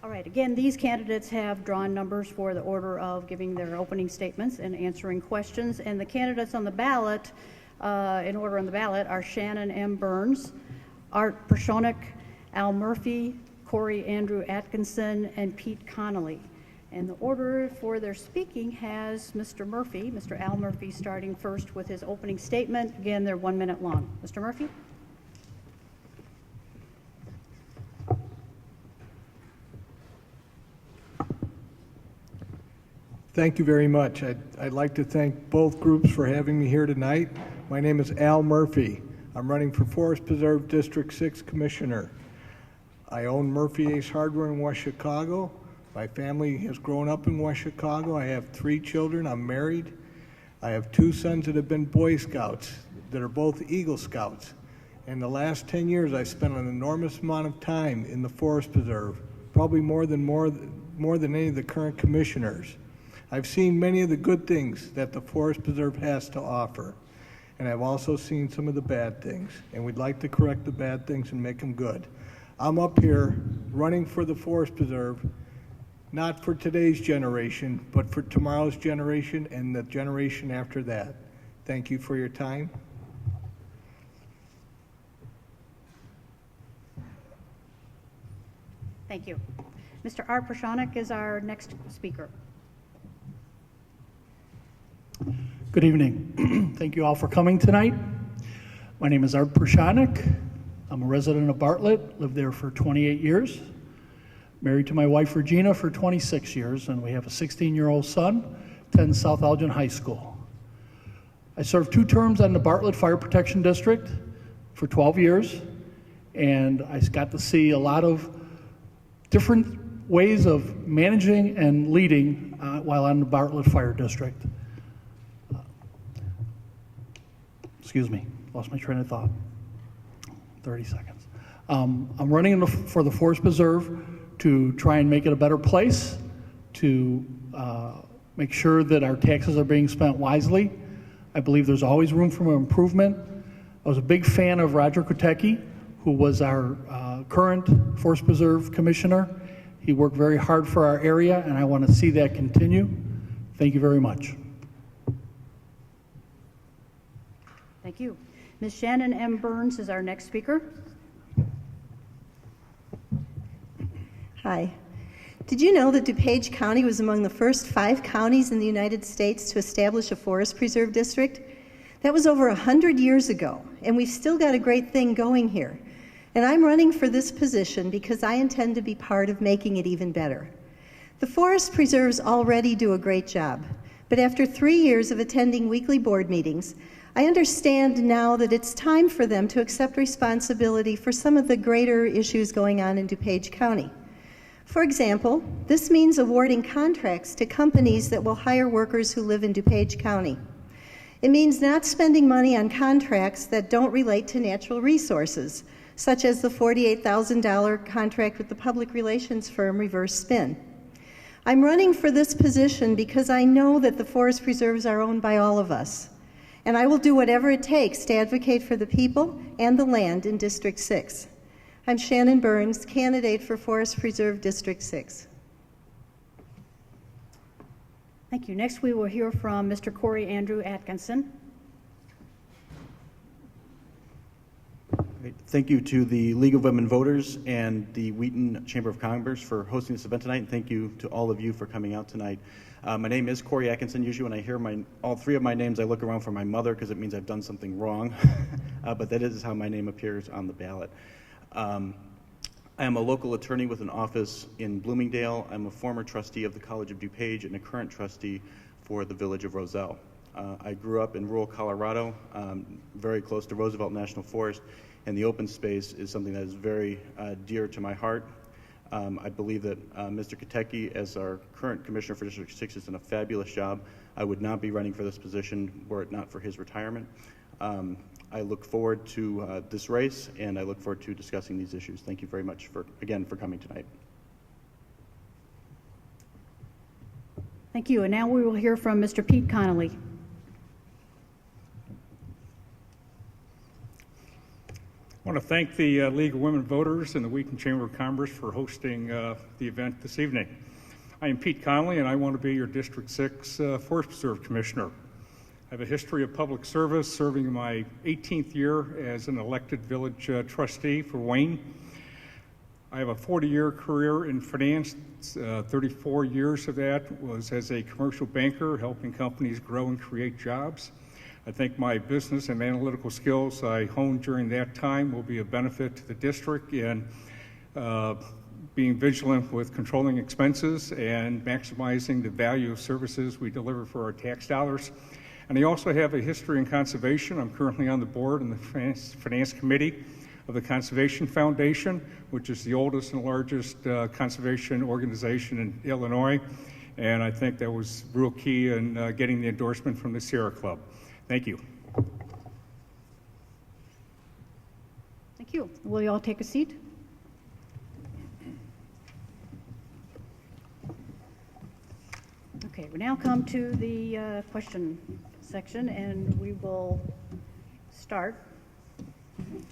All right, again, these candidates have drawn numbers for the order of giving their opening statements and answering questions. And the candidates on the ballot, in order on the ballot, are Shannon M. Burns, Art Pierscionek, Al Murphy, Kory Andrew Atkinson, and Pete Connolly. And the order for their speaking has Mr. Murphy, Mr. Al Murphy, starting first with his opening statement. Again, they're 1 minute long. Mr. Murphy? Thank you very much. I'd like to thank both groups for having me here tonight. My name is Al Murphy. I'm running for Forest Preserve District 6 Commissioner. I own Murphy Ace Hardware in West Chicago. My family has grown up in West Chicago. I have 3 children. I'm married. I have 2 sons that have been Boy Scouts, that are both Eagle Scouts. In the last 10 years, I've spent an enormous amount of time in the Forest Preserve, probably more than any of the current commissioners. I've seen many of the good things that the Forest Preserve has to offer, and I've also seen some of the bad things, and we'd like to correct the bad things and make them good. I'm up here running for the Forest Preserve, not for today's generation, but for tomorrow's generation and the generation after that. Thank you for your time. Thank you. Mr. Art Pierscionek is our next speaker. Good evening. Thank you all for coming tonight. My name is Art Pierscionek. I'm a resident of Bartlett, lived there for 28 years. Married to my wife Regina for 26 years, and we have a 16-year-old son, attends South Elgin High School. I served 2 terms on the Bartlett Fire Protection District for 12 years, and I got to see a lot of different ways of managing and leading while on the Bartlett Fire District. Excuse me, lost my train of thought. 30 seconds. I'm running for the Forest Preserve to try and make it a better place, to make sure that our taxes are being spent wisely. I believe there's always room for improvement. I was a big fan of Roger Kotecki, who was our current Forest Preserve Commissioner. He worked very hard for our area, and I want to see that continue. Thank you very much. Thank you. Ms. Shannon M. Burns is our next speaker. Hi. Did you know that DuPage County was among the first 5 counties in the United States to establish a forest preserve district? That was over 100 years ago, and we've still got a great thing going here. And I'm running for this position because I intend to be part of making it even better. The forest preserves already do a great job, but after 3 years of attending weekly board meetings, I understand now that it's time for them to accept responsibility for some of the greater issues going on in DuPage County. For example, this means awarding contracts to companies that will hire workers who live in DuPage County. It means not spending money on contracts that don't relate to natural resources, such as the $48,000 contract with the public relations firm Reverse Spin. I'm running for this position because I know that the forest preserves are owned by all of us, and I will do whatever it takes to advocate for the people and the land in District 6. I'm Shannon Burns, candidate for Forest Preserve District 6. Thank you. Next, we will hear from Mr. Kory Andrew Atkinson. Thank you to the League of Women Voters and the Wheaton Chamber of Commerce for hosting this event tonight, and thank you to all of you for coming out tonight. My name is Kory Atkinson. Usually when I hear all three of my names, I look around for my mother because it means I've done something wrong, but that is how my name appears on the ballot. I am a local attorney with an office in Bloomingdale. I'm a former trustee of the College of DuPage and a current trustee for the Village of Roselle. I grew up in rural Colorado, very close to Roosevelt National Forest, and the open space is something that is very dear to my heart. I believe that Mr. Katecki, as our current commissioner for District 6, has done a fabulous job. I would not be running for this position were it not for his retirement. I look forward to this race, and I look forward to discussing these issues. Thank you very much, again, for coming tonight. Thank you. And now we will hear from Mr. Pete Connolly. I want to thank the League of Women Voters and the Wheaton Chamber of Commerce for hosting the event this evening. I am Pete Connolly, and I want to be your District 6 Forest Preserve Commissioner. I have a history of public service, serving in my 18th year as an elected village trustee for Wayne. I have a 40-year career in finance. 34 years of that was as a commercial banker, helping companies grow and create jobs. I think my business and analytical skills I honed during that time will be a benefit to the district in being vigilant with controlling expenses and maximizing the value of services we deliver for our tax dollars. And I also have a history in conservation. I'm currently on the board in the Finance Committee of the Conservation Foundation, which is the oldest and largest conservation organization in Illinois. And I think that was real key in getting the endorsement from the Sierra Club. Thank you. Thank you. Will you all take a seat? Okay, we now come to the question section, and we will start. Okay.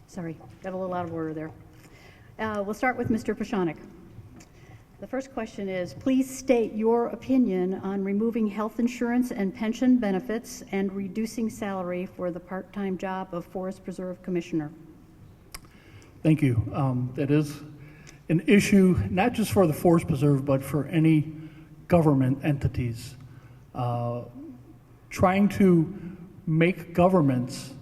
Sorry, got a little out of order there. We'll start with Mr. Pierscionek. The first question is, please state your opinion on removing health insurance and pension benefits and reducing salary for the part-time job of Forest Preserve Commissioner. Thank you. That is an issue not just for the Forest Preserve, but for any government entities. Trying to make governments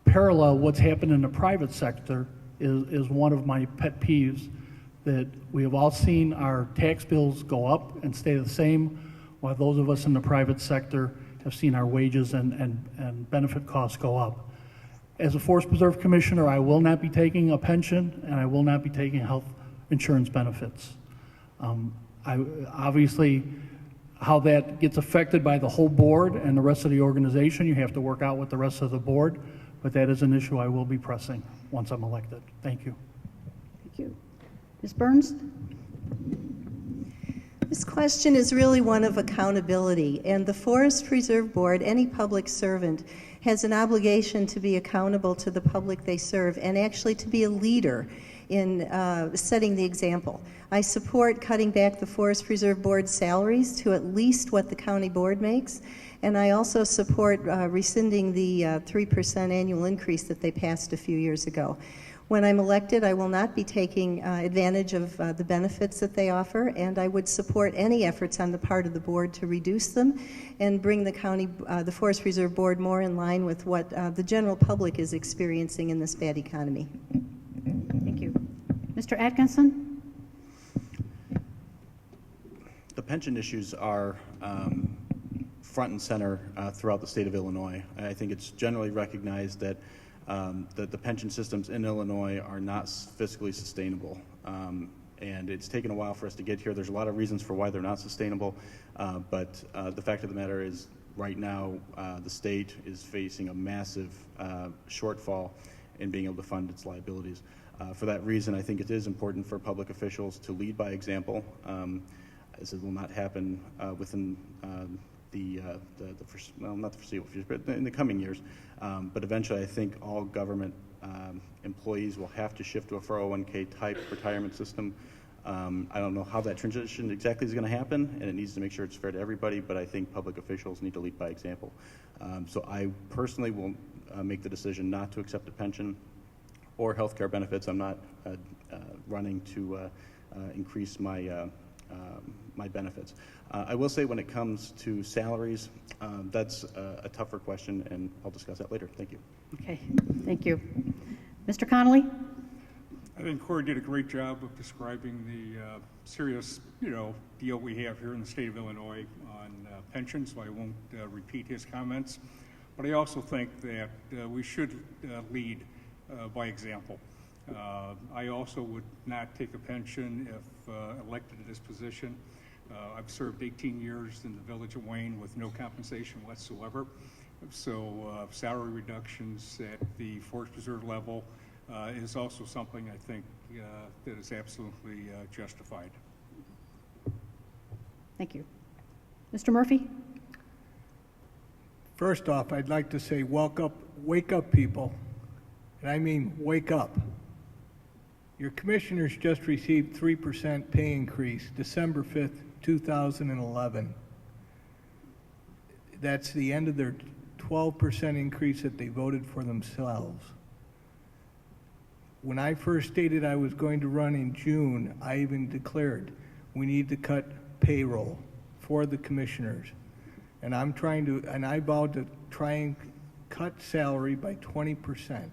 parallel what's happened in the private sector is one of my pet peeves, that we have all seen our tax bills go up and stay the same, while those of us in the private sector have seen our wages and benefit costs go up. As a Forest Preserve Commissioner, I will not be taking a pension, and I will not be taking health insurance benefits. Obviously, how that gets affected by the whole board and the rest of the organization, you have to work out with the rest of the board, but that is an issue I will be pressing once I'm elected. Thank you. Thank you. Ms. Burns? This question is really one of accountability, and the Forest Preserve Board, any public servant, has an obligation to be accountable to the public they serve and actually to be a leader in setting the example. I support cutting back the Forest Preserve Board salaries to at least what the county board makes, and I also support rescinding the 3% annual increase that they passed a few years ago. When I'm elected, I will not be taking advantage of the benefits that they offer, and I would support any efforts on the part of the board to reduce them and bring the county, the Forest Preserve Board more in line with what the general public is experiencing in this bad economy. Thank you. Mr. Atkinson? The pension issues are front and center throughout the state of Illinois. I think it's generally recognized that the pension systems in Illinois are not fiscally sustainable. And it's taken a while for us to get here. There's a lot of reasons for why they're not sustainable, but the fact of the matter is right now the state is facing a massive shortfall in being able to fund its liabilities. For that reason, I think it is important for public officials to lead by example, as it will not happen within not the foreseeable future, but in the coming years. But eventually, I think all government employees will have to shift to a 401k type retirement system. I don't know how that transition exactly is going to happen, and it needs to make sure it's fair to everybody, but I think public officials need to lead by example. So I personally will make the decision not to accept a pension or health care benefits. I'm not running to increase my my benefits. I will say when it comes to salaries, that's a tougher question, and I'll discuss that later. Thank you. Okay, thank you. Mr. Connolly? I think Kory did a great job of describing the serious, deal we have here in the state of Illinois on pensions, so I won't repeat his comments. But I also think that we should lead by example. I also would not take a pension if elected to this position. I've served 18 years in the village of Wayne with no compensation whatsoever. So salary reductions at the forest preserve level is also something I think that is absolutely justified. Thank you. Mr. Murphy? First off, I'd like to say wake up, people. And I mean wake up. Your commissioners just received 3% pay increase December 5th, 2011. That's the end of their 12% increase that they voted for themselves. When I first stated I was going to run in June, I even declared we need to cut payroll for the commissioners. And I vowed to try and cut salary by 20%.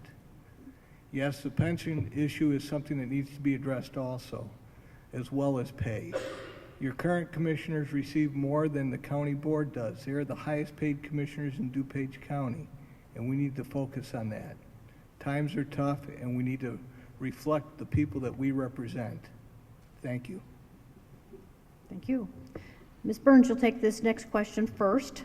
Yes, the pension issue is something that needs to be addressed also, as well as pay. Your current commissioners receive more than the county board does. They're the highest paid commissioners in DuPage County, and we need to focus on that. Times are tough, and we need to reflect the people that we represent. Thank you. Thank you. Ms. Burns, you'll take this next question first.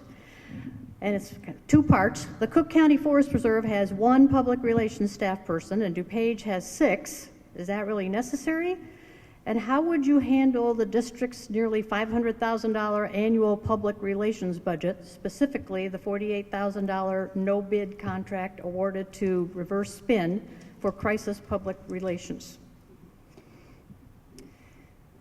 And it's two parts. The Cook County Forest Preserve has one public relations staff person, and DuPage has 6. Is that really necessary? And how would you handle the district's nearly $500,000 annual public relations budget, specifically the $48,000 no-bid contract awarded to Reverse Spin for crisis public relations?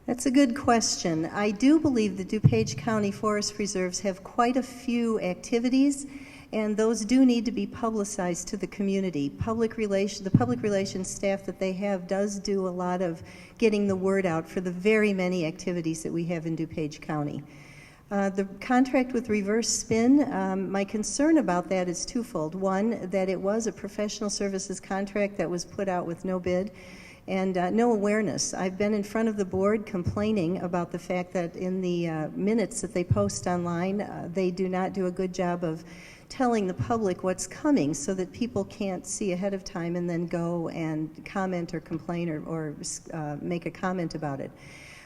That's a good question. I do believe the DuPage County Forest Preserves have quite a few activities, and those do need to be publicized to the community. The public relations staff that they have does do a lot of getting the word out for the very many activities that we have in DuPage County. The contract with Reverse Spin, my concern about that is twofold. One, that it was a professional services contract that was put out with no bid, and no awareness. I've been in front of the board complaining about the fact that in the minutes that they post online, they do not do a good job of telling the public what's coming so that people can't see ahead of time and then go and comment or complain or make a comment about it.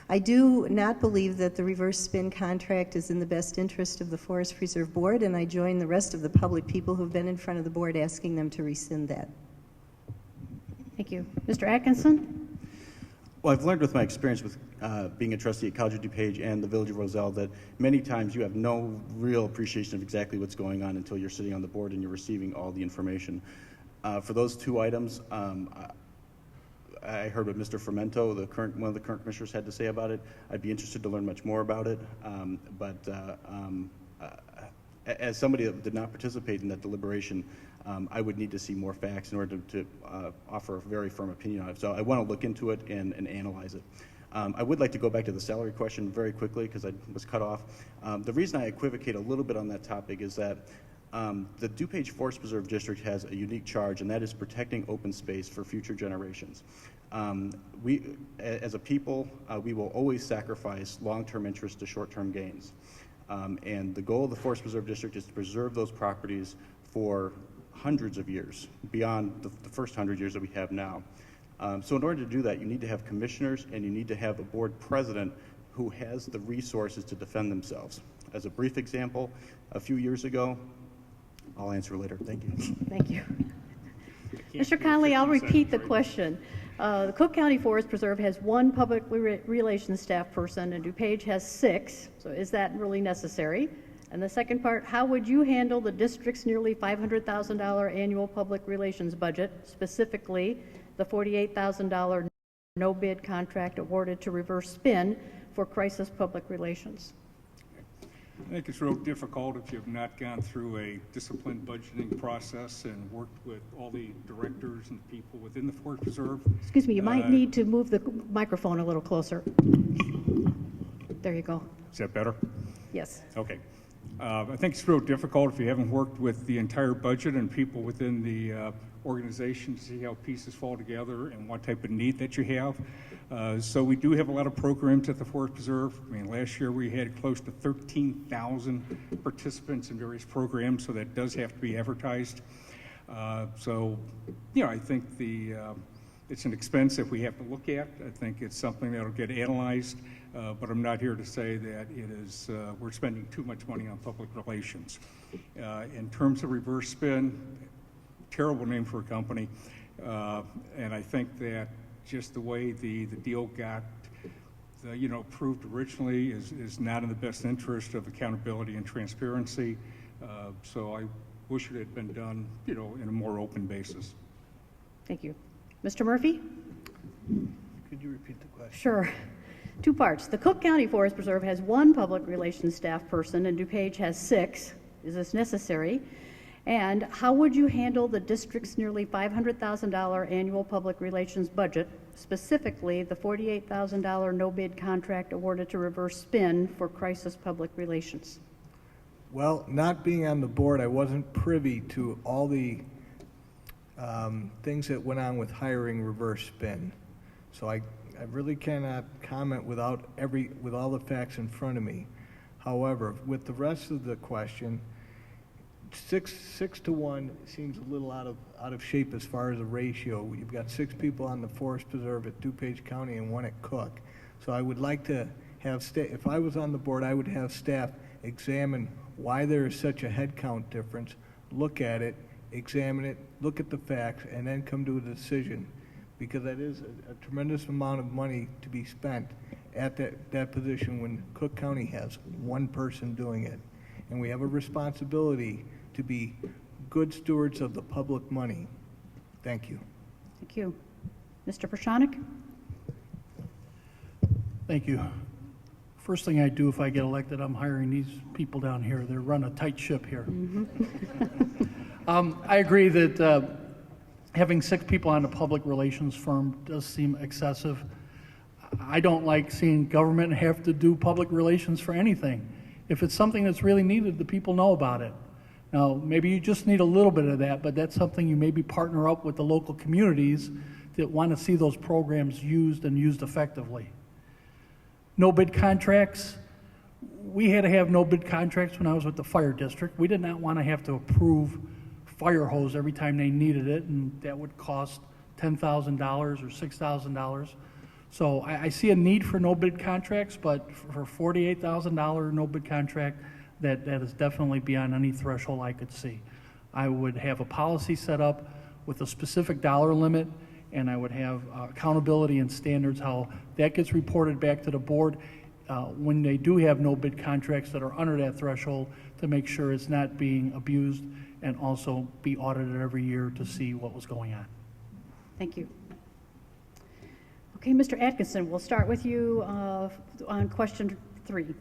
I do not believe that the Reverse Spin contract is in the best interest of the Forest Preserve Board, and I join the rest of the public people who've been in front of the board asking them to rescind that. Thank you. Mr. Atkinson? Well, I've learned with my experience with being a trustee at College of DuPage and the Village of Roselle that many times you have no real appreciation of exactly what's going on until you're sitting on the board and you're receiving all the information. For those 2 items, I heard what Mr. Formento, one of the current commissioners, had to say about it. I'd be interested to learn much more about it, as somebody that did not participate in that deliberation, I would need to see more facts in order to offer a very firm opinion on it. So I want to look into it and analyze it. I would like to go back to the salary question very quickly because I was cut off. The reason I equivocate a little bit on that topic is that the DuPage Forest Preserve District has a unique charge, and that is protecting open space for future generations. We, as a people, we will always sacrifice long-term interest to short-term gains. And the goal of the Forest Preserve District is to preserve those properties for hundreds of years, beyond the first 100 years that we have now. So in order to do that, you need to have commissioners and you need to have a board president who has the resources to defend themselves. As a brief example, a few years ago, I'll answer later. Thank you. Thank you. Mr. Connolly, I'll repeat the question. The Cook County Forest Preserve has one public relations staff person, and DuPage has 6. So is that really necessary? And the second part, how would you handle the district's nearly $500,000 annual public relations budget, specifically the $48,000 no bid contract awarded to Reverse Spin for Crisis Public Relations. I think it's real difficult if you've not gone through a disciplined budgeting process and worked with all the directors and people within the Forest Preserve. Excuse me, you might need to move the microphone a little closer. There you go. Is that better? Yes. Okay. I think it's real difficult if you haven't worked with the entire budget and people within the organization to see how pieces fall together and what type of need that you have. So we do have a lot of programs at the Forest Preserve. I mean, last year we had close to 13,000 participants in various programs, so that does have to be advertised. So, you know, I think it's an expense that we have to look at. I think it's something that will get analyzed, but I'm not here to say that it is we're spending too much money on public relations. In terms of Reverse Spin, terrible name for a company, and I think that just the way the deal got approved originally is not in the best interest of accountability and transparency. So I wish it had been done, in a more open basis. Thank you. Mr. Murphy? Could you repeat the question? Sure. Two parts. The Cook County Forest Preserve has one public relations staff person and DuPage has 6. Is this necessary? And how would you handle the district's nearly $500,000 annual public relations budget, specifically the $48,000 no bid contract awarded to Reverse Spin for Crisis Public Relations? Well, not being on the board, I wasn't privy to all the things that went on with hiring Reverse Spin. So I really cannot comment with all the facts in front of me. However, with the rest of the question, 6 to 1 seems a little out of shape as far as a ratio. You've got 6 people on the Forest Preserve at DuPage County and 1 at Cook. So I would like to have if I was on the board, I would have staff examine why there is such a headcount difference, look at it, examine it, look at the facts, and then come to a decision, because that is a tremendous amount of money to be spent at that position when Cook County has 1 person doing it. And we have a responsibility to be good stewards of the public money. Thank you. Thank you. Mr. Pierscionek? Thank you. First thing I do if I get elected, I'm hiring these people down here. They run a tight ship here. I agree that having 6 people on a public relations firm does seem excessive. I don't like seeing government have to do public relations for anything. If it's something that's really needed, the people know about it. Now, maybe you just need a little bit of that, but that's something you maybe partner up with the local communities that want to see those programs used and used effectively. No bid contracts. We had to have no bid contracts when I was with the fire district. We did not want to have to approve fire hose every time they needed it, and that would cost $10,000 or $6,000. So I see a need for no bid contracts, but for $48,000 no bid contract, that is definitely beyond any threshold I could see. I would have a policy set up with a specific dollar limit, and I would have accountability and standards, how that gets reported back to the board when they do have no bid contracts that are under that threshold, to make sure it's not being abused, and also be audited every year to see what was going on. Thank you. Okay, Mr. Atkinson, we'll start with you on question 3.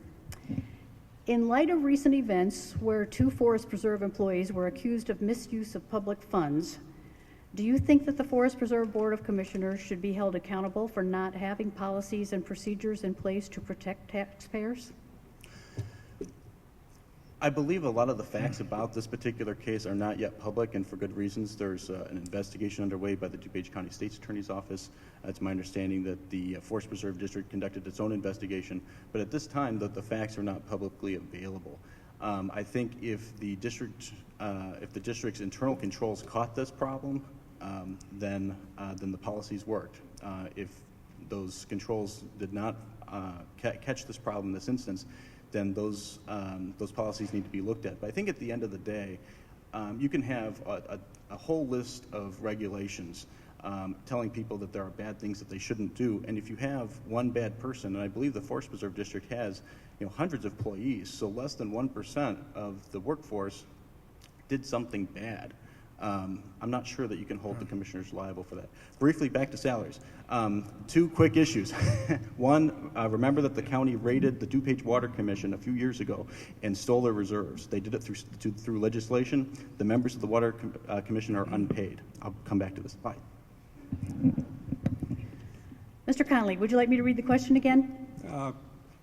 In light of recent events where 2 Forest Preserve employees were accused of misuse of public funds, do you think that the Forest Preserve Board of Commissioners should be held accountable for not having policies and procedures in place to protect taxpayers? I believe a lot of the facts about this particular case are not yet public, and for good reasons. There's an investigation underway by the DuPage County State's Attorney's Office. It's my understanding that the Forest Preserve District conducted its own investigation, but at this time the facts are not publicly available. I think if the district's internal controls caught this problem, then the policies worked. If those controls did not catch this problem in this instance, then those policies need to be looked at. But I think at the end of the day, you can have a whole list of regulations telling people that there are bad things that they shouldn't do, and if you have one bad person, and I believe the Forest Preserve District has hundreds of employees, so less than 1% of the workforce did something bad, I'm not sure that you can hold the commissioners liable for that. Briefly, back to salaries. Two quick issues. One, remember that the county raided the DuPage Water Commission a few years ago and stole their reserves. They did it through legislation. The members of the Water Commission are unpaid. I'll come back to this. Bye. Mr. Connolly, would you like me to read the question again?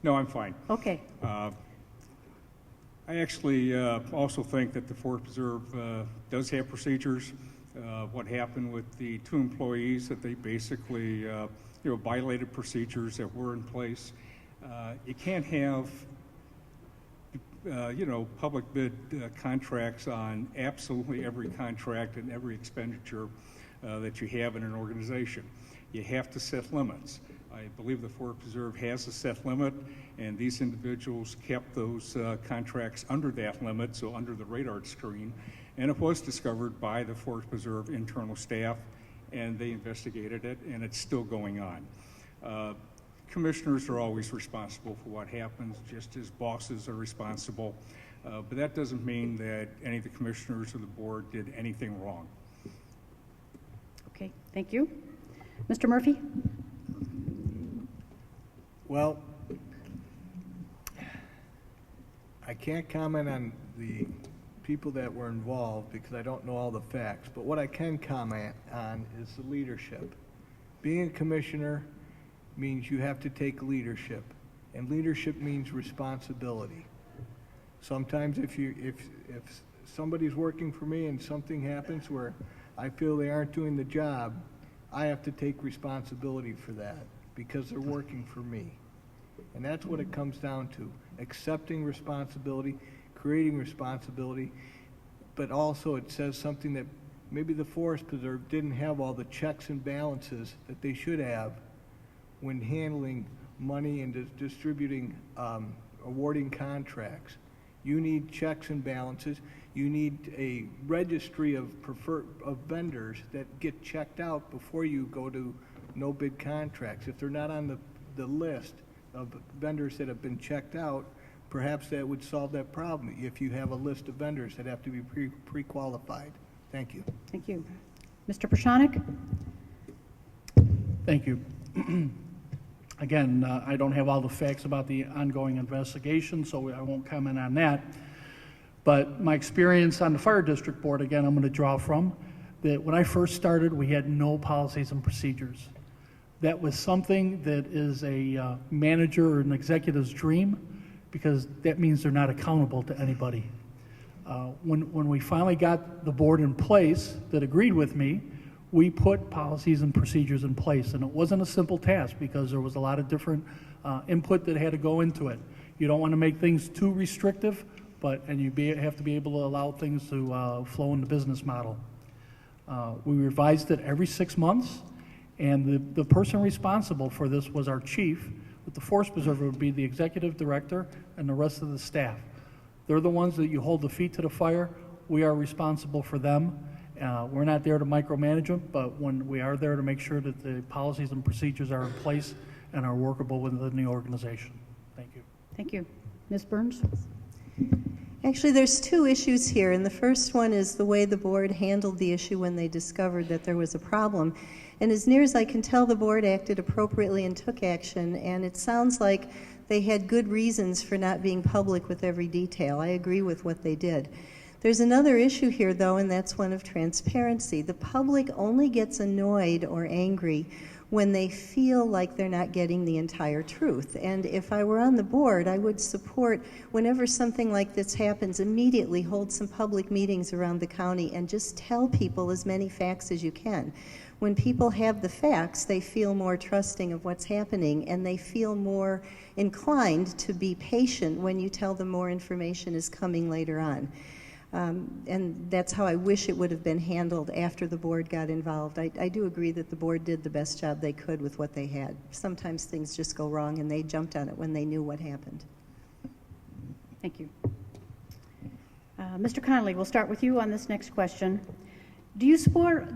No, I'm fine. Okay. I actually also think that the Forest Preserve does have procedures. What happened with the two employees, that they basically violated procedures that were in place. You can't have public bid contracts on absolutely every contract and every expenditure that you have in an organization. You have to set limits. I believe the Forest Preserve has a set limit, and these individuals kept those contracts under that limit, so under the radar screen, and it was discovered by the Forest Preserve internal staff, and they investigated it, and it's still going on. Commissioners are always responsible for what happens, just as bosses are responsible, but that doesn't mean that any of the commissioners or the board did anything wrong. Okay, thank you. Mr. Murphy? Well, I can't comment on the people that were involved because I don't know all the facts, but what I can comment on is the leadership. Being a commissioner means you have to take leadership, and leadership means responsibility. Sometimes if somebody's working for me and something happens where I feel they aren't doing the job, I have to take responsibility for that because they're working for me. And that's what it comes down to, accepting responsibility, creating responsibility, but also it says something that maybe the Forest Preserve didn't have all the checks and balances that they should have when handling money and distributing, awarding contracts. You need checks and balances. You need a registry of vendors that get checked out before you go to no bid contracts. If they're not on the list of vendors that have been checked out, perhaps that would solve that problem if you have a list of vendors that have to be pre-qualified. Thank you. Thank you. Mr. Pierscionek? Thank you. Again, I don't have all the facts about the ongoing investigation, so I won't comment on that. But my experience on the Fire District Board, again, I'm going to draw from, that when I first started, we had no policies and procedures. That was something that is a manager or an executive's dream, because that means they're not accountable to anybody. When we finally got the board in place that agreed with me, we put policies and procedures in place, and it wasn't a simple task because there was a lot of different input that had to go into it. You don't want to make things too restrictive, and you have to be able to allow things to flow in the business model. We revised it every 6 months, and the person responsible for this was our chief, but the Forest Preserver would be the executive director and the rest of the staff. They're the ones that you hold the feet to the fire. We are responsible for them. We're not there to micromanage them, but when we are there to make sure that the policies and procedures are in place and are workable within the organization. Thank you. Thank you. Ms. Burns? Actually, there's two issues here, and the first one is the way the board handled the issue when they discovered that there was a problem. And as near as I can tell, the board acted appropriately and took action, and it sounds like they had good reasons for not being public with every detail. I agree with what they did. There's another issue here, though, and that's one of transparency. The public only gets annoyed or angry when they feel like they're not getting the entire truth. And if I were on the board, I would support, whenever something like this happens, immediately hold some public meetings around the county and just tell people as many facts as you can. When people have the facts, they feel more trusting of what's happening, and they feel more inclined to be patient when you tell them more information is coming later on. And that's how I wish it would have been handled after the board got involved. I do agree that the board did the best job they could with what they had. Sometimes things just go wrong, and they jumped on it when they knew what happened. Thank you. Mr. Connolly, we'll start with you on this next question. Do you support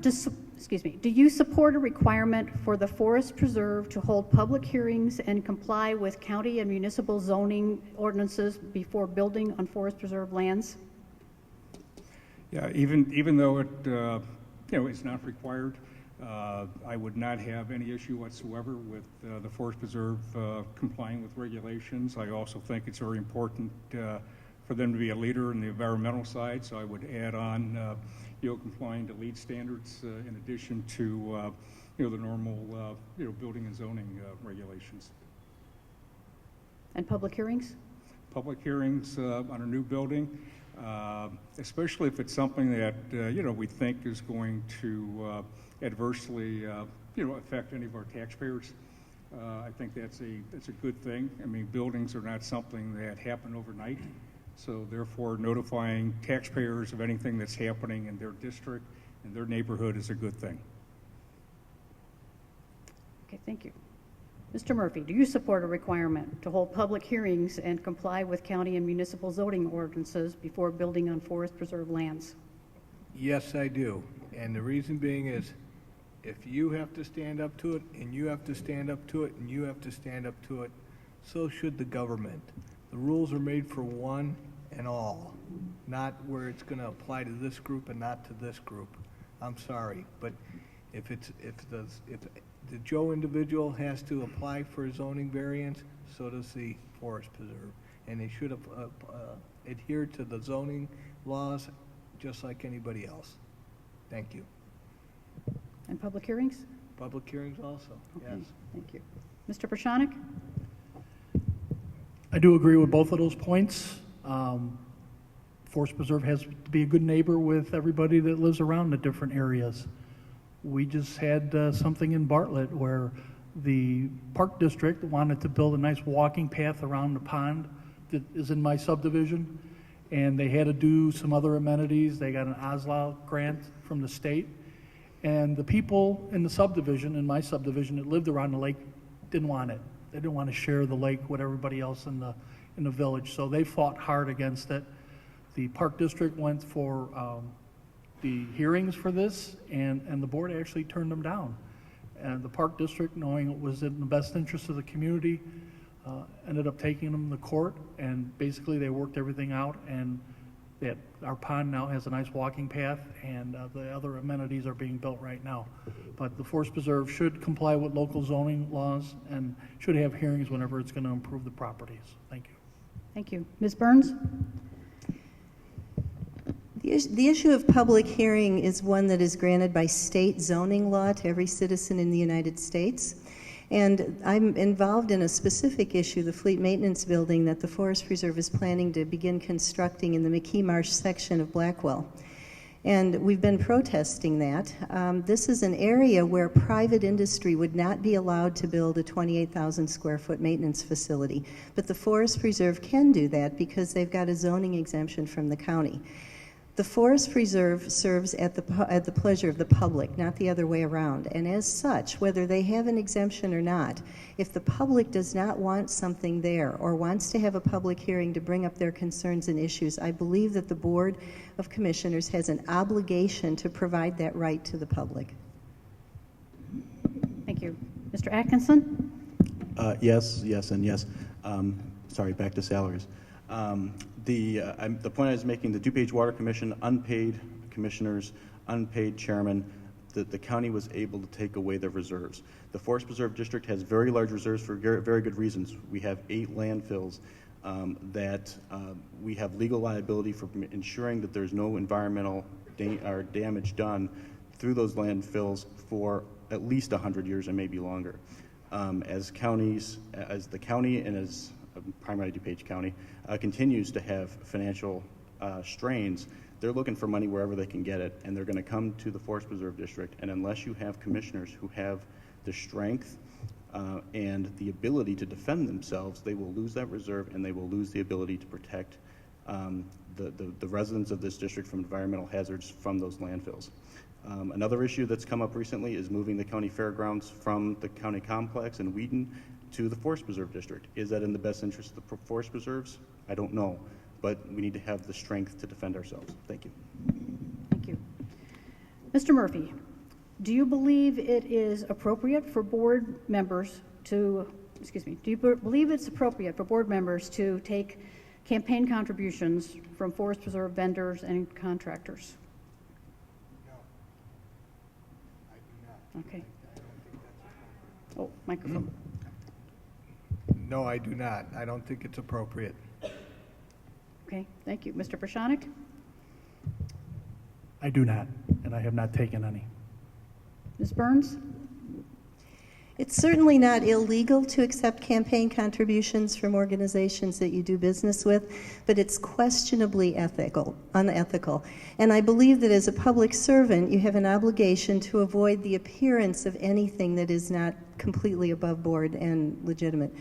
a requirement for the Forest Preserve to hold public hearings and comply with county and municipal zoning ordinances before building on Forest Preserve lands? Yeah, even though it, it's not required, I would not have any issue whatsoever with the Forest Preserve complying with regulations. I also think it's very important for them to be a leader in the environmental side, so I would add on, complying to LEED standards in addition to, the normal, building and zoning regulations. And public hearings? Public hearings on a new building, especially if it's something that we think is going to adversely affect any of our taxpayers. I think that's a good thing. I mean, buildings are not something that happen overnight, so therefore notifying taxpayers of anything that's happening in their district and their neighborhood is a good thing. Okay, thank you. Mr. Murphy, do you support a requirement to hold public hearings and comply with county and municipal zoning ordinances before building on forest preserve lands? Yes, I do. And the reason being is if you have to stand up to it, and you have to stand up to it, and you have to stand up to it, so should the government. The rules are made for one and all, not where it's going to apply to this group and not to this group. I'm sorry, but if the Joe individual has to apply for a zoning variance, so does the Forest Preserve. And they should adhere to the zoning laws just like anybody else. Thank you. And public hearings? Public hearings also, Okay, yes. thank you. Mr. Pierscionek? I do agree with both of those points. Forest Preserve has to be a good neighbor with everybody that lives around the different areas. We just had something in Bartlett where the Park District wanted to build a nice walking path around the pond that is in my subdivision, and they had to do some other amenities. They got an OSLA grant from the state, and the people in the subdivision, in my subdivision that lived around the lake, didn't want it. They didn't want to share the lake with everybody else in the village, so they fought hard against it. The Park District went for the hearings for this, and the board actually turned them down. And the Park District, knowing it was in the best interest of the community, ended up taking them to court, and basically they worked everything out, and that our pond now has a nice walking path, and the other amenities are being built right now. But the Forest Preserve should comply with local zoning laws and should have hearings whenever it's going to improve the properties. Thank you. Thank you. Ms. Burns? The issue of public hearing is one that is granted by state zoning law to every citizen in the United States. And I'm involved in a specific issue, the Fleet Maintenance Building that the Forest Preserve is planning to begin constructing in the McKee Marsh section of Blackwell. And we've been protesting that. This is an area where private industry would not be allowed to build a 28,000 square foot maintenance facility. But the Forest Preserve can do that because they've got a zoning exemption from the county. The Forest Preserve serves at the pleasure of the public, not the other way around. And as such, whether they have an exemption or not, if the public does not want something there or wants to have a public hearing to bring up their concerns and issues, I believe that the Board of Commissioners has an obligation to provide that right to the public. Thank you. Mr. Atkinson? Yes, and yes. Sorry, back to salaries. The point I was making, the DuPage Water Commission, unpaid commissioners, unpaid chairman, the county was able to take away their reserves. The Forest Preserve District has very large reserves for very good reasons. We have 8 landfills that we have legal liability for ensuring that there's no environmental damage done through those landfills for at least 100 years and maybe longer. As the county and as primarily DuPage County, continues to have financial strains, they're looking for money wherever they can get it, and they're going to come to the Forest Preserve District, and unless you have commissioners who have the strength and the ability to defend themselves, they will lose that reserve, and they will lose the ability to protect the residents of this district from environmental hazards from those landfills. Another issue that's come up recently is moving the county fairgrounds from the county complex in Wheaton to the Forest Preserve District. Is that in the best interest of the Forest Preserves? I don't know, but we need to have the strength to defend ourselves. Thank you. Thank you. Mr. Murphy, do you believe it is appropriate for board members to, do you believe it's appropriate for board members to take campaign contributions from Forest Preserve vendors and contractors? Okay. Oh, microphone. No, I do not. I don't think it's appropriate. Okay, thank you. Mr. Pierscionek? I do not, and I have not taken any. Ms. Burns? It's certainly not illegal to accept campaign contributions from organizations that you do business with, but it's questionably unethical. And I believe that as a public servant, you have an obligation to avoid the appearance of anything that is not completely above board and legitimate.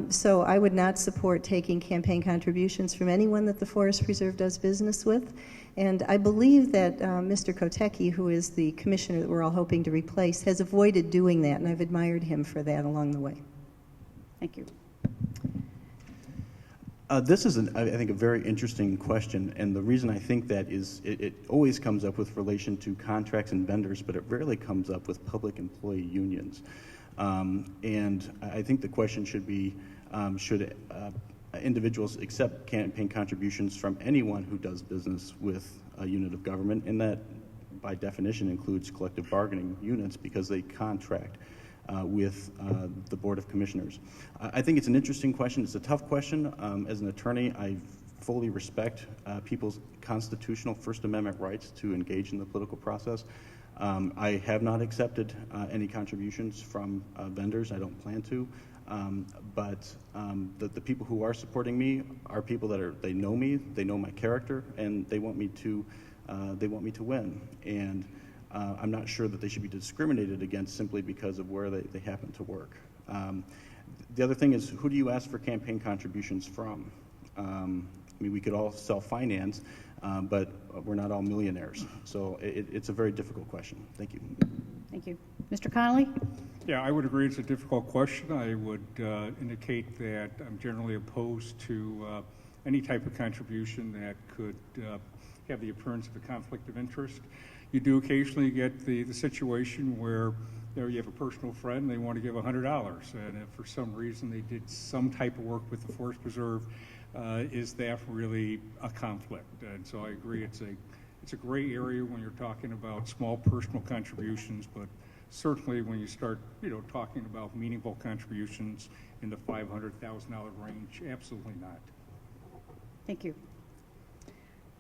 So I would not support taking campaign contributions from anyone that the Forest Preserve does business with. And I believe that Mr. Kotecki, who is the commissioner that we're all hoping to replace, has avoided doing that, and I've admired him for that along the way. Thank you. This is, I think, a very interesting question, and the reason I think that is it always comes up with relation to contracts and vendors, but it rarely comes up with public employee unions. And I think the question should be, should individuals accept campaign contributions from anyone who does business with a unit of government, and that by definition includes collective bargaining units because they contract with the Board of Commissioners. I think it's an interesting question. It's a tough question. As an attorney, I fully respect people's constitutional First Amendment rights to engage in the political process. I have not accepted any contributions from vendors. I don't plan to. But the people who are supporting me are people that they know me, they know my character, and they want me to win. And I'm not sure that they should be discriminated against simply because of where they happen to work. The other thing is, who do you ask for campaign contributions from? I mean, we could all self-finance, but we're not all millionaires. So it's a very difficult question. Thank you. Thank you. Mr. Connolly? Yeah, I would agree it's a difficult question. I would indicate that I'm generally opposed to any type of contribution that could have the appearance of a conflict of interest. You do occasionally get the situation where you have a personal friend, they want to give $100, and if for some reason they did some type of work with the Forest Preserve, is that really a conflict? And so I agree it's a gray area when you're talking about small personal contributions, but certainly when you start talking about meaningful contributions in the $500,000 range, absolutely not. Thank you.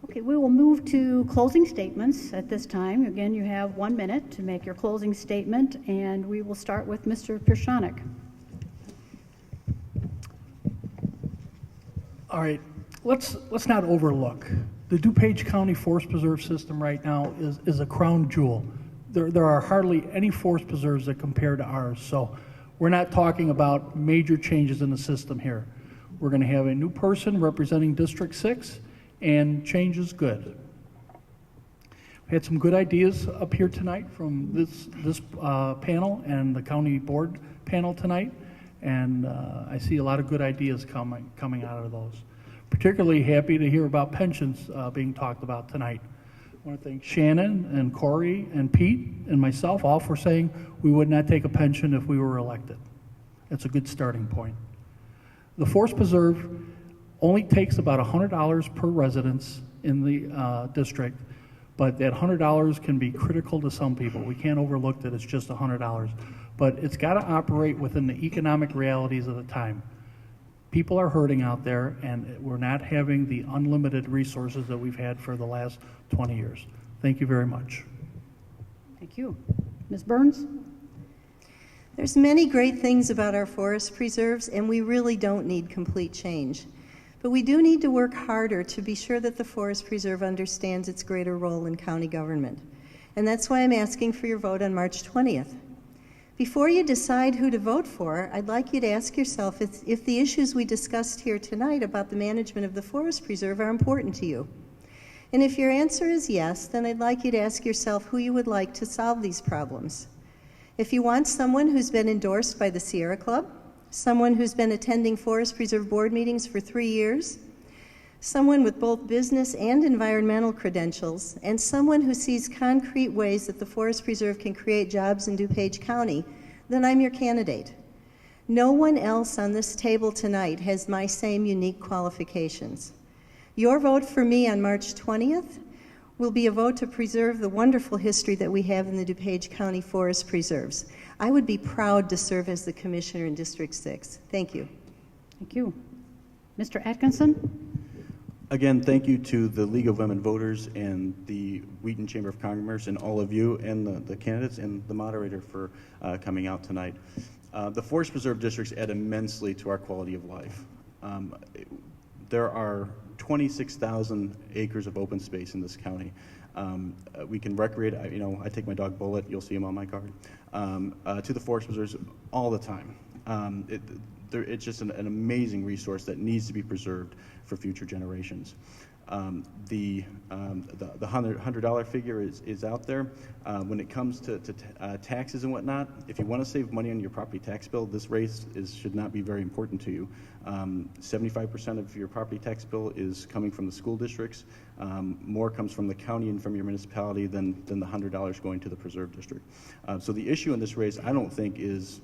Okay, we will move to closing statements at this time. Again, you have 1 minute to make your closing statement, and we will start with Mr. Pierscionek. All right, let's not overlook. The DuPage County Forest Preserve system right now is a crown jewel. There are hardly any forest preserves that compare to ours, so we're not talking about major changes in the system here. We're going to have a new person representing District 6, and change is good. We had some good ideas up here tonight from this panel and the county board panel tonight, and I see a lot of good ideas coming out of those. Particularly happy to hear about pensions being talked about tonight. I want to thank Shannon and Kory and Pete and myself all for saying we would not take a pension if we were elected. That's a good starting point. The Forest Preserve only takes about $100 per residence in the district, but that $100 can be critical to some people. We can't overlook that it's just $100, but it's got to operate within the economic realities of the time. People are hurting out there, and we're not having the unlimited resources that we've had for the last 20 years. Thank you very much. Thank you. Ms. Burns? There's many great things about our forest preserves, and we really don't need complete change. But we do need to work harder to be sure that the Forest Preserve understands its greater role in county government. And that's why I'm asking for your vote on March 20th. Before you decide who to vote for, I'd like you to ask yourself if the issues we discussed here tonight about the management of the Forest Preserve are important to you. And if your answer is yes, then I'd like you to ask yourself who you would like to solve these problems. If you want someone who's been endorsed by the Sierra Club, someone who's been attending Forest Preserve board meetings for 3 years, someone with both business and environmental credentials, and someone who sees concrete ways that the Forest Preserve can create jobs in DuPage County, then I'm your candidate. No one else on this table tonight has my same unique qualifications. Your vote for me on March 20th will be a vote to preserve the wonderful history that we have in the DuPage County Forest Preserves. I would be proud to serve as the commissioner in District 6. Thank you. Thank you. Mr. Atkinson? Again, thank you to the League of Women Voters and the Wheaton Chamber of Commerce and all of you and the candidates and the moderator for coming out tonight. The Forest Preserve districts add immensely to our quality of life. There are 26,000 acres of open space in this county. We can recreate, I take my dog Bullet, you'll see him on my card, to the Forest Preserves all the time. It's just an amazing resource that needs to be preserved for future generations. The $100 figure is out there. When it comes to taxes and whatnot, if you want to save money on your property tax bill, this race should not be very important to you. 75% of your property tax bill is coming from the school districts. More comes from the county and from your municipality than the $100 going to the preserve district. So the issue in this race, I don't think is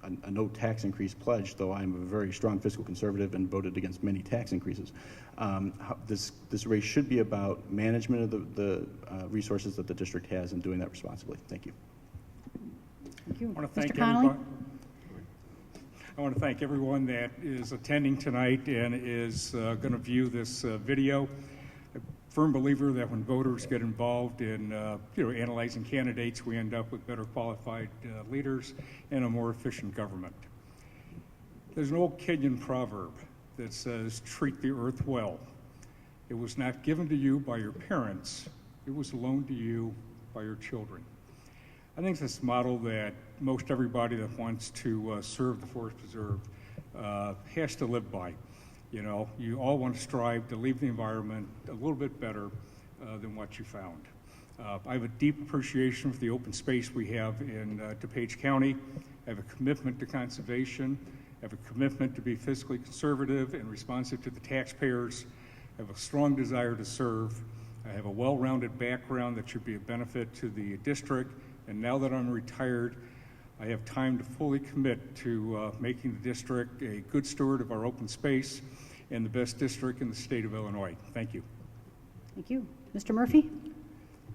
a no tax increase pledge, though I'm a very strong fiscal conservative and voted against many tax increases. This race should be about management of the resources that the district has and doing that responsibly. Thank you. Thank you. Mr. Connolly? I want to thank everyone that is attending tonight and is going to view this video. I'm a firm believer that when voters get involved in analyzing candidates, we end up with better qualified leaders and a more efficient government. There's an old Kenyan proverb that says, treat the earth well. It was not given to you by your parents, it was loaned to you by your children. I think it's this model that most everybody that wants to serve the Forest Preserve has to live by. You all want to strive to leave the environment a little bit better than what you found. I have a deep appreciation for the open space we have in DuPage County. I have a commitment to conservation. I have a commitment to be fiscally conservative and responsive to the taxpayers. I have a strong desire to serve. I have a well-rounded background that should be a benefit to the district. And now that I'm retired, I have time to fully commit to making the district a good steward of our open space and the best district in the state of Illinois. Thank you. Thank you. Mr. Murphy?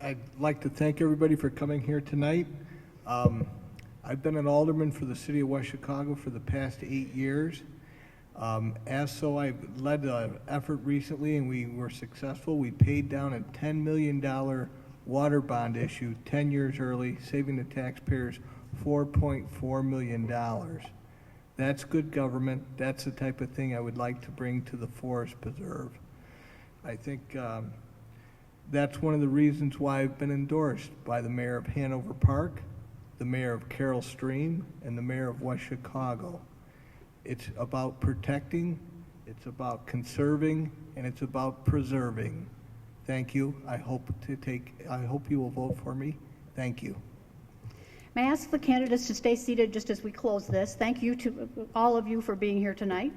I'd like to thank everybody for coming here tonight. I've been an alderman for the city of West Chicago for the past 8 years. I've led an effort recently, and we were successful. We paid down a $10 million water bond issue 10 years early, saving the taxpayers $4.4 million. That's good government. That's the type of thing I would like to bring to the Forest Preserve. I think that's one of the reasons why I've been endorsed by the mayor of Hanover Park, the mayor of Carroll Stream, and the mayor of West Chicago. It's about protecting, it's about conserving, and it's about preserving. Thank you. I hope you will vote for me. Thank you. May I ask the candidates to stay seated just as we close this? Thank you to all of you for being here tonight.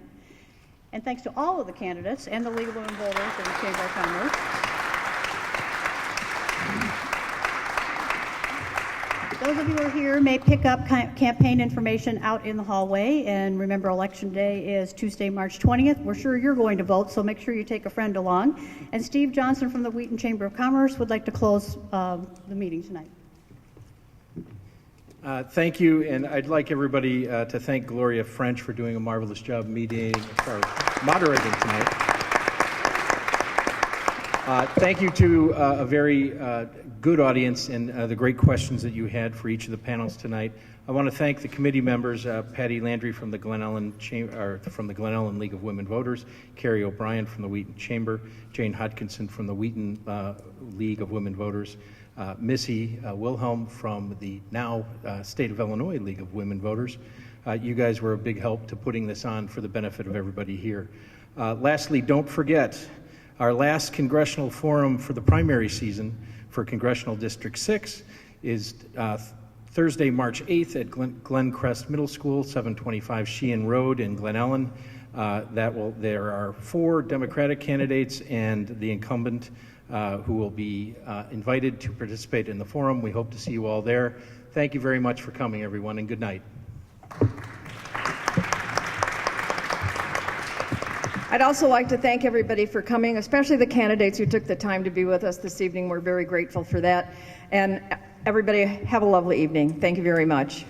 And thanks to all of the candidates and the League of Women Voters and the Chamber of Commerce. Those of you who are here may pick up campaign information out in the hallway. And remember, Election Day is Tuesday, March 20th. We're sure you're going to vote, so make sure you take a friend along. And Steve Johnson from the Wheaton Chamber of Commerce would like to close the meeting tonight. Thank you, and I'd like everybody to thank Gloria French for doing a marvelous job moderating tonight. Thank you to a very good audience and the great questions that you had for each of the panels tonight. I want to thank the committee members, Patty Landry from the Glen Ellen League of Women Voters, Carrie O'Brien from the Wheaton Chamber, Jane Hodkinson from the Wheaton League of Women Voters, Missy Wilhelm from the now State of Illinois League of Women Voters. You guys were a big help to putting this on for the benefit of everybody here. Lastly, don't forget, our last congressional forum for the primary season for Congressional District 6 is Thursday, March 8th at Glencrest Middle School, 725 Sheehan Road in Glen Ellen. There are 4 Democratic candidates and the incumbent who will be invited to participate in the forum. We hope to see you all there. Thank you very much for coming, everyone, and good night. I'd also like to thank everybody for coming, especially the candidates who took the time to be with us this evening. We're very grateful for that. And everybody, have a lovely evening. Thank you very much.